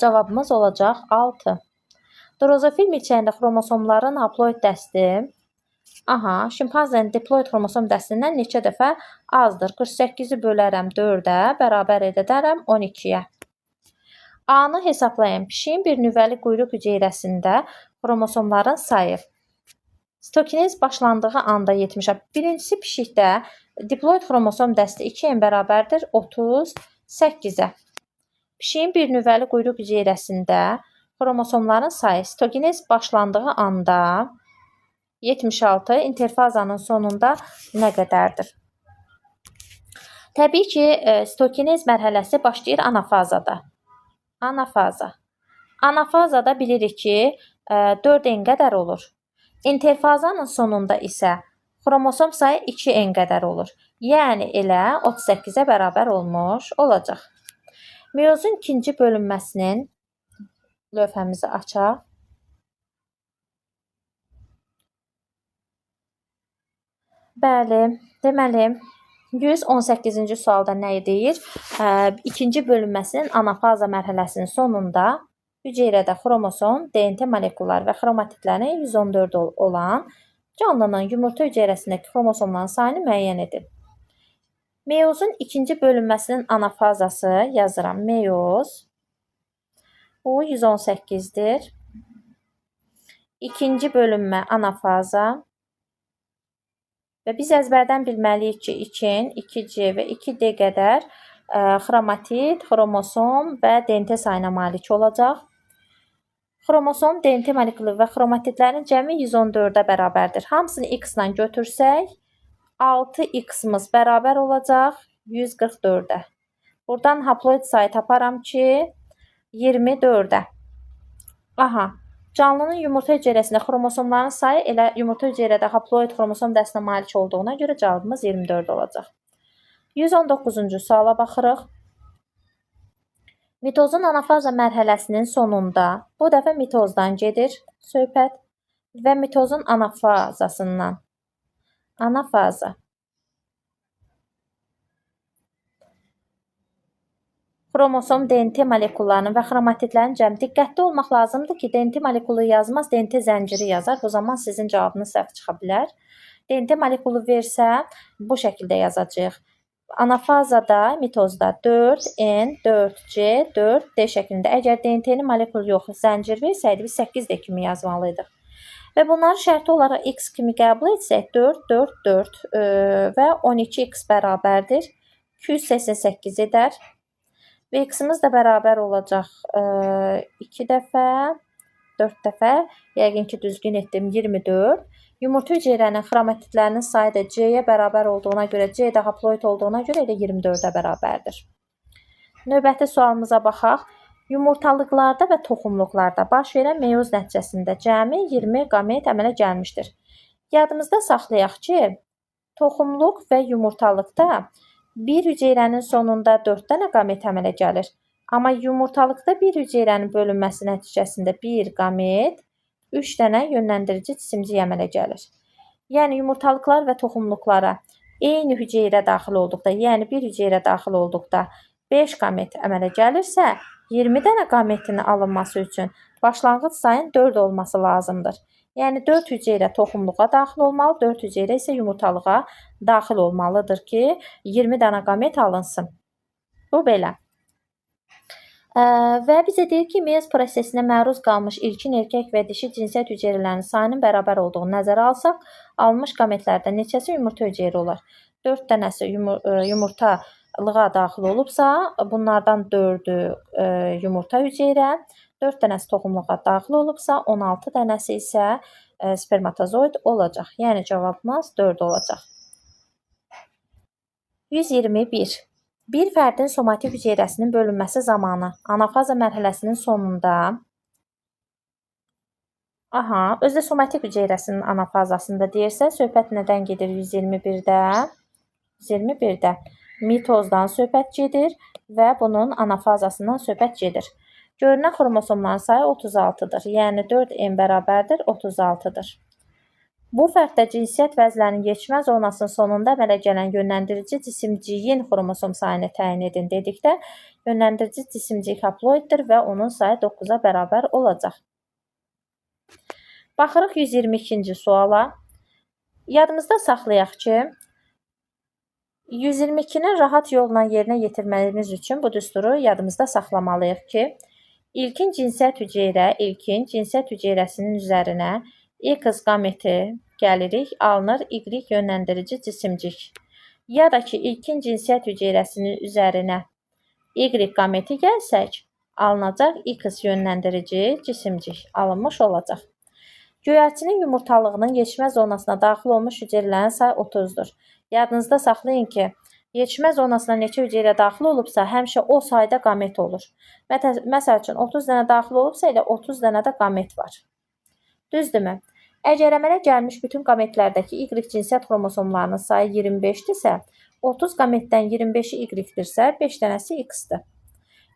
Speaker 1: cavabımız olacaq 6. Drozofil milçəyində xromosomların haploid dəsti şimpanzenin diploid xromosom dəstindən neçə dəfə azdır? 48-i bölərəm 4-ə, bərabər edərəm 12-yə. A-nı hesablayan pişiyin bir nüvəli quyruq hüceyrəsində xromosomların sayı. Stokinez başlandığı anda 70-ə. Birincisi pişikdə diploid xromosom dəsti 2N bərabərdir 38-ə. Pişiyin bir nüvəli quyruq hüceyrəsində xromosomların sayı. Stokinez başlandığı anda 76, interfazanın sonunda nə qədərdir? Təbii ki, stokinez mərhələsi başlayır anafazada. Anafazada bilirik ki, 4N qədər olur. İnterfazanın sonunda isə xromosom sayı 2n qədər olur. Yəni elə 38-ə bərabər olmuş olacaq. Meyozun ikinci bölünməsinin lövhəmizi açaq. Bəli, deməli 118-ci sualda nə deyir? İkinci bölünməsinin anafaza mərhələsinin sonunda hüceyrədə xromosom, DNT molekulları və xromatitləri 114 olan canlının yumurta hüceyrəsindəki xromosomların sayını müəyyən edin. Meyozun ikinci bölünməsinin anafazası yazıram. Meyoz bu 118-dir. İkinci bölünmə anafaza və biz əzbərdən bilməliyik ki, 2N, 2C və 2D qədər xromatit, xromosom və DNT sayına malik olacaq. Xromosom, DNT molekulu və xromatitlərin cəmi 114-ə bərabərdir. Hamısını x-la götürsək, 6x-imiz bərabər olacaq 144-ə. Buradan haploid sayı taparam ki, 24-ə. Aha, canlının yumurta hüceyrəsində xromosomların sayı elə yumurta hüceyrədə haploid xromosom dəstinə malik olduğuna görə cavabımız 24 olacaq. 119-cu suala baxırıq. Mitozun anafaza mərhələsinin sonunda, bu dəfə mitozdan gedir söhbət və mitozun anafazasından. Anafaza. Xromosom, DNT molekullarının və xromatitlərin cəmi. Diqqətli olmaq lazımdır ki, DNT molekulu yazmaz, DNT zənciri yazar. Bu zaman sizin cavabınız səhv çıxa bilər. DNT molekulu versə, bu şəkildə yazacağıq. Anafazada, mitozda 4N, 4C, 4D şəklində. Əgər DNT-ni molekul yox, zəncir versəydi, biz 8D kimi yazmalıydıq. Və bunları şərti olaraq x kimi qəbul etsək, 4, 4, 4 və 12x bərabərdir. 288 edər. Və x-imiz də bərabər olacaq 2 dəfə, 4 dəfə, yəqin ki, düzgün etdim, 24. Yumurta hüceyrənin xromatitlərinin sayı da C-yə bərabər olduğuna görə, C də haploid olduğuna görə elə 24-ə bərabərdir. Növbəti sualımıza baxaq. Yumurtalıqlarda və toxumluqlarda baş verən meyoz nəticəsində cəmi 20 qamet əmələ gəlmişdir. Yadımızda saxlayaq ki, toxumluq və yumurtalıqda bir hüceyrənin sonunda 4 dənə qamet əmələ gəlir. Amma yumurtalıqda bir hüceyrənin bölünməsi nəticəsində bir qamet, 3 dənə yönləndirici cisimcik əmələ gəlir. Yəni, yumurtalıqlar və toxumluqlara eyni hüceyrə daxil olduqda, yəni bir hüceyrə daxil olduqda 5 qamet əmələ gəlirsə, 20 dənə qametin alınması üçün başlanğıc sayın 4 olması lazımdır. Yəni, 4 hüceyrə toxumluğa daxil olmalı, 4 hüceyrə isə yumurtalığa daxil olmalıdır ki, 20 dənə qamet alınsın. Bu belə. Və bizə deyir ki, meyoz prosesinə məruz qalmış ilkin erkək və dişi cinsiyyət hüceyrələrinin sayının bərabər olduğunu nəzərə alsaq, alınmış qametlərdən neçəsi yumurta hüceyrə olar? 4 dənəsi yumurtalığa daxil olubsa, bunlardan 4-ü yumurta hüceyrə, 4 dənəsi toxumluğa daxil olubsa, 16 dənəsi isə spermatozoid olacaq. Yəni, cavabımız 4 olacaq. 121. Bir fərdin somatik hüceyrəsinin bölünməsi zamanı anafaza mərhələsinin sonunda özdə somatik hüceyrəsinin anafazasında deyirsə, söhbət nədən gedir 121-də? 121-də mitozdan söhbət gedir və bunun anafazasından söhbət gedir. Görünən xromosomların sayı 36-dır. Yəni, 4N bərabərdir 36-dır. Bu fərddə cinsiyyət vəzlərinin yetişmə zonasının sonunda əmələ gələn yönləndirici cisimciyin xromosom sayını təyin edin dedikdə, yönləndirici cisimcik haploiddir və onun sayı 9-a bərabər olacaq. Baxırıq 122-ci suala. Yadımızda saxlayaq ki, 122-nin rahat yolla yerinə yetirməyimiz üçün bu düsturu yadımızda saxlamalıyıq ki, ilkin cinsiyyət hüceyrəsinin üzərinə X qameti gəlirik, alınır Y yönləndirici cisimcik. Ya da ki, ilkin cinsiyyət hüceyrəsinin üzərinə Y qameti gəlsək, alınacaq X yönləndirici cisimcik alınmış olacaq. Göyərçinin yumurtalığının yetişmə zonasına daxil olmuş hüceyrələrin sayı 30-dur. Yadınızda saxlayın ki, yetişmə zonasına neçə hüceyrə daxil olubsa, həmişə o sayda qamet olur. Məsəl üçün, 30 dənə daxil olubsa, elə 30 dənə də qamet var. Düzdürmü? Əgər əmələ gəlmiş bütün qametlərdəki Y cinsiyyət xromosomlarının sayı 25-dirsə, 30 qametdən 25-i Y-dirsə, 5 dənəsi X-dir.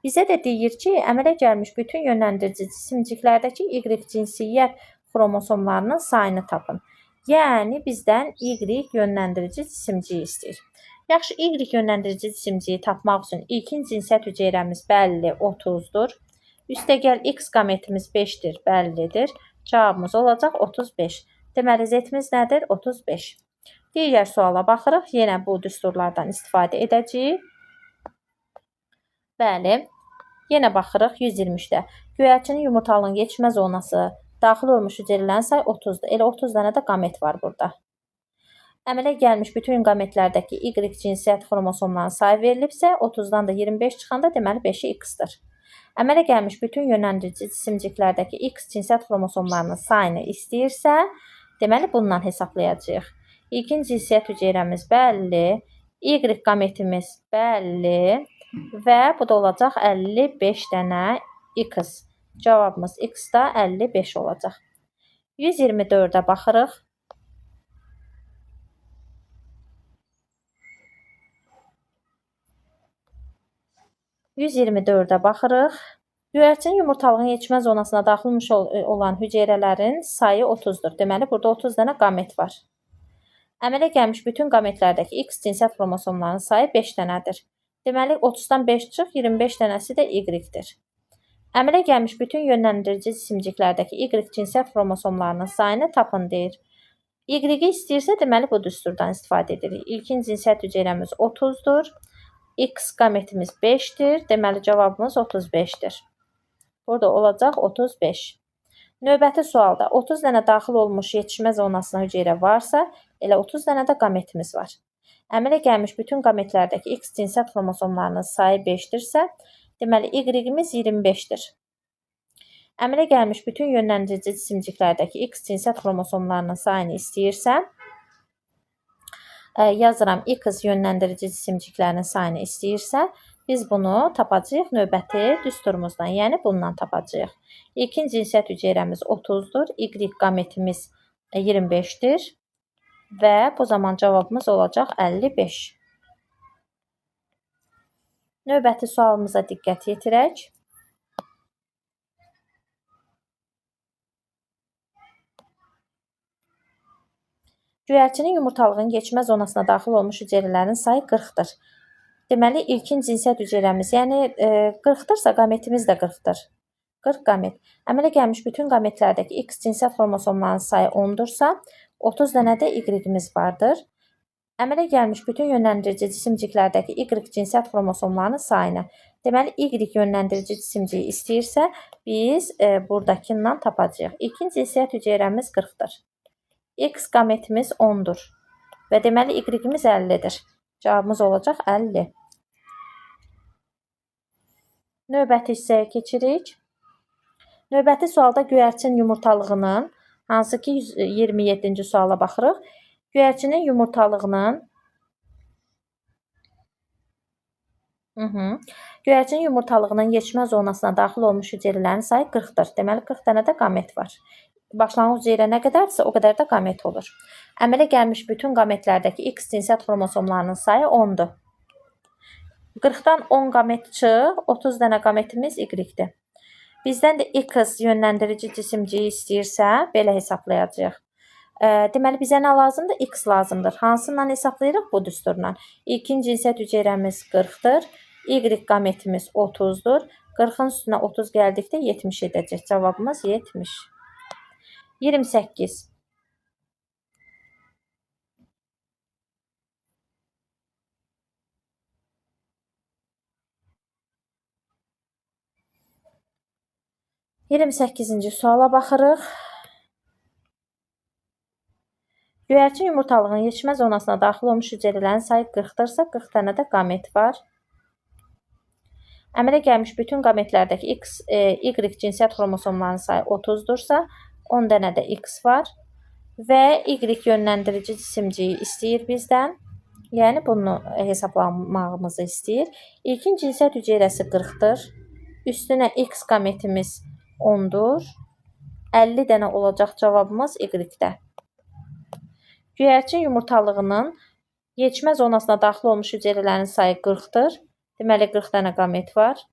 Speaker 1: Bizə də deyir ki, əmələ gəlmiş bütün yönləndirici cisimciklərdəki Y cinsiyyət xromosomlarının sayını tapın. Yəni, bizdən Y yönləndirici cisimciyi istəyir. Yaxşı, Y yönləndirici cisimciyi tapmaq üçün ilkin cinsiyyət hüceyrəmiz bəlli 30-dur. Üstəgəl X qametimiz 5-dir, bəllidir. Cavabımız olacaq 35. Deməli, Z-imiz nədir? 35. Digər suala baxırıq. Yenə bu düsturlardan istifadə edəcəyik. Bəli. Yenə baxırıq 123-də. Göyərçinin yumurtalığın yetişmə zonası daxil olmuş hüceyrələrin sayı 30-dur. Elə 30 dənə də qamet var burada. Əmələ gəlmiş bütün qametlərdəki Y cinsiyyət xromosomlarının sayı verilibsə, 30-dan da 25 çıxanda deməli 5-i X-dir. Əmələ gəlmiş bütün yönləndirici cisimciklərdəki X cinsiyyət xromosomlarının sayını istəyirsə, deməli bundan hesablayacağıq. İlkin cinsiyyət hüceyrəmiz bəlli, Y qametimiz bəlli və bu da olacaq 55 dənə X. Cavabımız X da 55 olacaq. 124-ə baxırıq. 124-ə baxırıq. Göyərçinin yumurtalığın yetişmə zonasına daxil olan hüceyrələrin sayı 30-dur. Deməli, burada 30 dənə qamet var. Əmələ gəlmiş bütün qametlərdəki X cinsiyyət xromosomlarının sayı 5 dənədir. Deməli, 30-dan 5 çıx, 25 dənəsi də Y-dir. Əmələ gəlmiş bütün yönləndirici cisimciklərdəki Y cinsiyyət xromosomlarının sayını tapın deyir. Y-i istəyirsə, deməli, bu düsturdan istifadə edirik. İlkin cinsiyyət hüceyrəmiz 30-dur. X qametimiz 5-dir. Deməli, cavabımız 35-dir. Burada olacaq 35. Növbəti sualda 30 dənə daxil olmuş yetişmə zonasına hüceyrə varsa, elə 30 dənə də qametimiz var. Əmələ gəlmiş bütün qametlərdəki X cinsiyyət xromosomlarının sayı 5-dirsə, deməli, Y-imiz 25-dir. Əmələ gəlmiş bütün yönləndirici cisimciklərdəki X cinsiyyət xromosomlarının sayını istəyirsə, yazıram X yönləndirici cisimciklərinin sayını istəyirsə, biz bunu tapacağıq növbəti düsturumuzdan, yəni bundan tapacağıq. İlkin cinsiyyət hüceyrəmiz 30-dur, Y qametimiz 25-dir və bu zaman cavabımız olacaq 55. Növbəti sualımıza diqqət yetirək. Göyərçinin yumurtalığın yetişmə zonasına daxil olmuş hüceyrələrin sayı 40-dır. Deməli, ilkin cinsiyyət hüceyrəmiz, yəni 40-dırsa, qametimiz də 40-dır. 40 qamet. Əmələ gəlmiş bütün qametlərdəki X cinsiyyət xromosomlarının sayı 10-dursa, 30 dənə də Y-imiz vardır. Əmələ gəlmiş bütün yönləndirici cisimciklərdəki Y cinsiyyət xromosomlarının sayını. Deməli, Y yönləndirici cisimciyi istəyirsə, biz buradakindən tapacağıq. İlkin cinsiyyət hüceyrəmiz 40-dır. X qametimiz 10-dur və deməli Y-imiz 50-dir. Cavabımız olacaq 50. Növbəti hissəyə keçirik. Növbəti sualda göyərçin yumurtalığının, hansı ki 27-ci suala baxırıq. Göyərçinin yumurtalığının Göyərçinin yumurtalığının yetişmə zonasına daxil olmuş hüceyrələrin sayı 40-dır. Deməli, 40 dənə də qamet var. Başlanğıc hüceyrə nə qədərsə, o qədər də qamet olur. Əmələ gəlmiş bütün qametlərdəki X cinsiyyət xromosomlarının sayı 10-dur. 40-dan 10 qamet çıx, 30 dənə qametimiz Y-dir. Bizdən də X yönləndirici cisimciyi istəyirsə, belə hesablayacağıq. Deməli, bizə nə lazımdır? X lazımdır. Hansından hesablayırıq? Bu düsturla. İlkin cinsiyyət hüceyrəmiz 40-dır. Y qametimiz 30-dur. 40-ın üstünə 30 gəldikdə 70 edəcək. Cavabımız 70. 28. Yirmi səkkizinci suala baxırıq. Göyərçin yumurtalığının yetişmə zonasına daxil olmuş hüceyrələrin sayı 40-dırsa, 40 dənə də qamet var. Əmələ gəlmiş bütün qametlərdəki Y cinsiyyət xromosomlarının sayı 30-dursa, 10 dənə də X var və Y yönləndirici cisimciyi istəyir bizdən. Yəni, bunu hesablamağımızı istəyir. İlkin cinsiyyət hüceyrəsi 40-dır. Üstünə X qametimiz 10-dur. 50 dənə olacaq cavabımız Y-də. Göyərçin yumurtalığının yetişmə zonasına daxil olmuş hüceyrələrin sayı 40-dır. Deməli 40 dənə qamet var.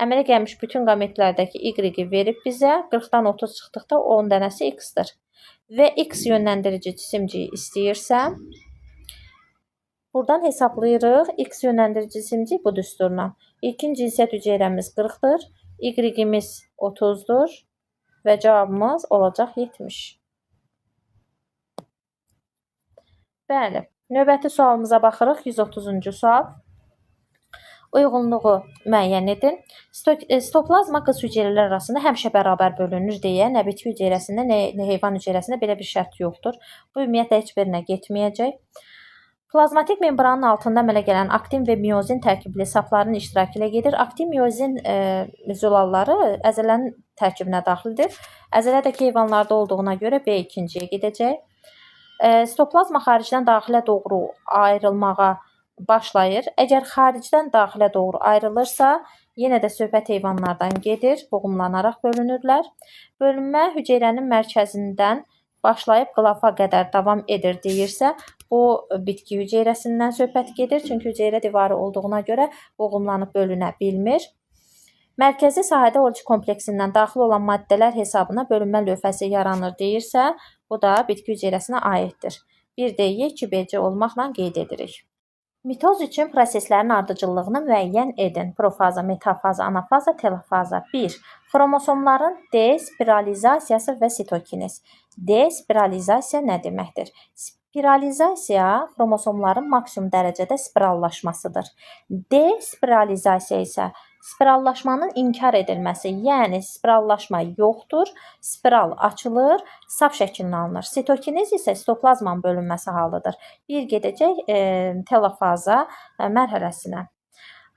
Speaker 1: Əmələ gəlmiş bütün qametlərdəki Y-i verib bizə. 40-dan 30 çıxdıqda 10 dənəsi X-dir. Və X yönləndirici cisimciyi istəyirsə, buradan hesablayırıq. X yönləndirici cisimcik bu düsturla. İlkin cinsiyyət hüceyrəmiz 40-dır. Y-imiz 30-dur. Və cavabımız olacaq 70. Bəli. Növbəti sualımıza baxırıq. 130-cu sual. Uyğunluğu müəyyən edin. Sitoplazma qız hüceyrələr arasında həmişə bərabər bölünür deyə nə bitki hüceyrəsində, nə heyvan hüceyrəsində belə bir şərt yoxdur. Bu ümumiyyətlə heç birinə getməyəcək. Plazmatik membranın altında əmələ gələn aktin və miozin tərkibli safların iştirakı ilə gedir. Aktin miozin zülalları əzələnin tərkibinə daxildir. Əzələdəki heyvanlarda olduğuna görə B ikinciyə gedəcək. Sitoplazma xaricdən daxilə doğru ayrılmağa başlayır. Əgər xaricdən daxilə doğru ayrılırsa, yenə də söhbət heyvanlardan gedir, boğumlanaraq bölünürlər. Bölünmə hüceyrənin mərkəzindən başlayıb qılafa qədər davam edir deyirsə, bu bitki hüceyrəsindən söhbət gedir. Çünki hüceyrə divarı olduğuna görə boğumlanıb bölünə bilmir. Mərkəzi sahədə Olgi kompleksindən daxil olan maddələr hesabına bölünmə lövhəsi yaranır deyirsə, bu da bitki hüceyrəsinə aiddir. 1D, 2BC olmaqla qeyd edirik. Mitoz üçün proseslərin ardıcıllığını müəyyən edin. Profaza, metafaza, anafaza, telofaza. 1. Xromosomların despiralizasiyası və sitokiniz. Despiralizasiya nə deməkdir? Spiralizasiya xromosomların maksimum dərəcədə spirallaşmasıdır. Despiralizasiya isə spirallaşmanın inkar edilməsi, yəni spirallaşma yoxdur, spiral açılır, saf şəklini alınır. Sitokiniz isə sitoplazmanın bölünməsi halıdır. Bir gedəcək telofaza mərhələsinə.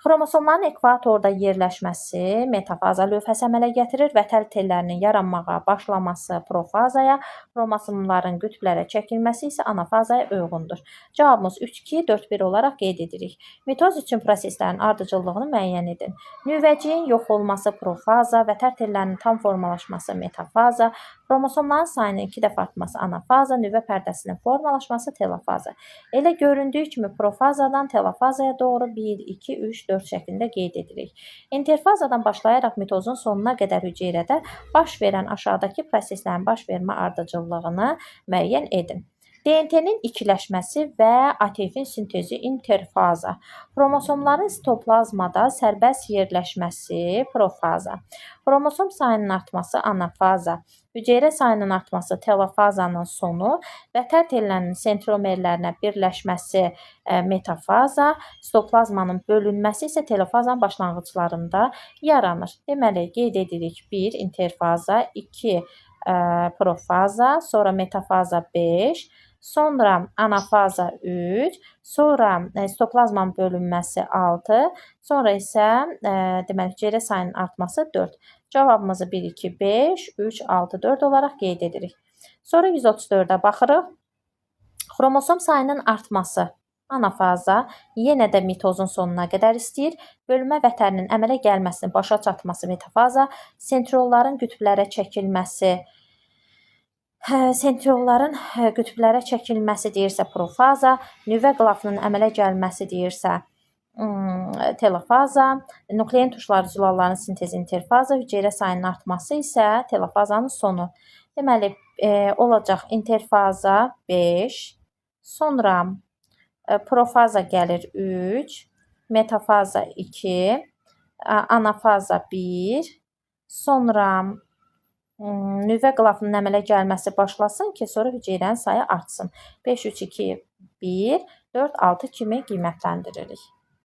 Speaker 1: Xromosomların ekvatorda yerləşməsi metafaza lövhəsi əmələ gətirir. Vətər tellərinin yaranmağa başlaması profazaya, xromosomların qütblərə çəkilməsi isə anafazaya uyğundur. Cavabımız 3-2, 4-1 olaraq qeyd edirik. Mitoz üçün proseslərin ardıcıllığını müəyyən edin. Nüvəciyin yox olması profaza, vətər tellərinin tam formalaşması metafaza, xromosomların sayının 2 dəfə artması anafaza, nüvə pərdəsinin formalaşması telofaza. Elə göründüyü kimi profazadan telofazaya doğru 1, 2, 3, 4 şəklində qeyd edirik. İnterfazadan başlayaraq mitozun sonuna qədər hüceyrədə baş verən aşağıdakı proseslərin baş vermə ardıcıllığını müəyyən edin. DNT-nin ikiləşməsi və ATF-in sintezi interfaza. Xromosomların sitoplazmada sərbəst yerləşməsi profaza. Xromosom sayının artması anafaza. Hüceyrə sayının artması telofazanın sonu. Vətər tellərinin sentromerlərinə birləşməsi metafaza. Sitoplazmanın bölünməsi isə telofazanın başlanğıclarında yaranır. Deməli, qeyd edirik 1 interfaza, 2 profaza, sonra metafaza 5, sonra anafaza 3, sonra sitoplazmanın bölünməsi 6, sonra isə deməli hüceyrə sayının artması 4. Cavabımızı 1, 2, 5, 3, 6, 4 olaraq qeyd edirik. Sonra 134-ə baxırıq. Xromosom sayının artması anafaza yenə də mitozun sonuna qədər istəyir. Bölünmə vətərinin əmələ gəlməsini başa çatması metafaza, sentriolların qütblərə çəkilməsi deyirsə profaza, nüvə qılafının əmələ gəlməsi deyirsə telofaza, nuklein tuşları zülalların sintezi interfaza, hüceyrə sayının artması isə telofazanın sonu. Deməli, olacaq interfaza 5, sonra profaza gəlir 3, metafaza 2, anafaza 1, sonra nüvə qılafının əmələ gəlməsi başlasın ki, sonra hüceyrənin sayı artsın. 5, 3, 2, 1, 4, 6 kimi qiymətləndiririk.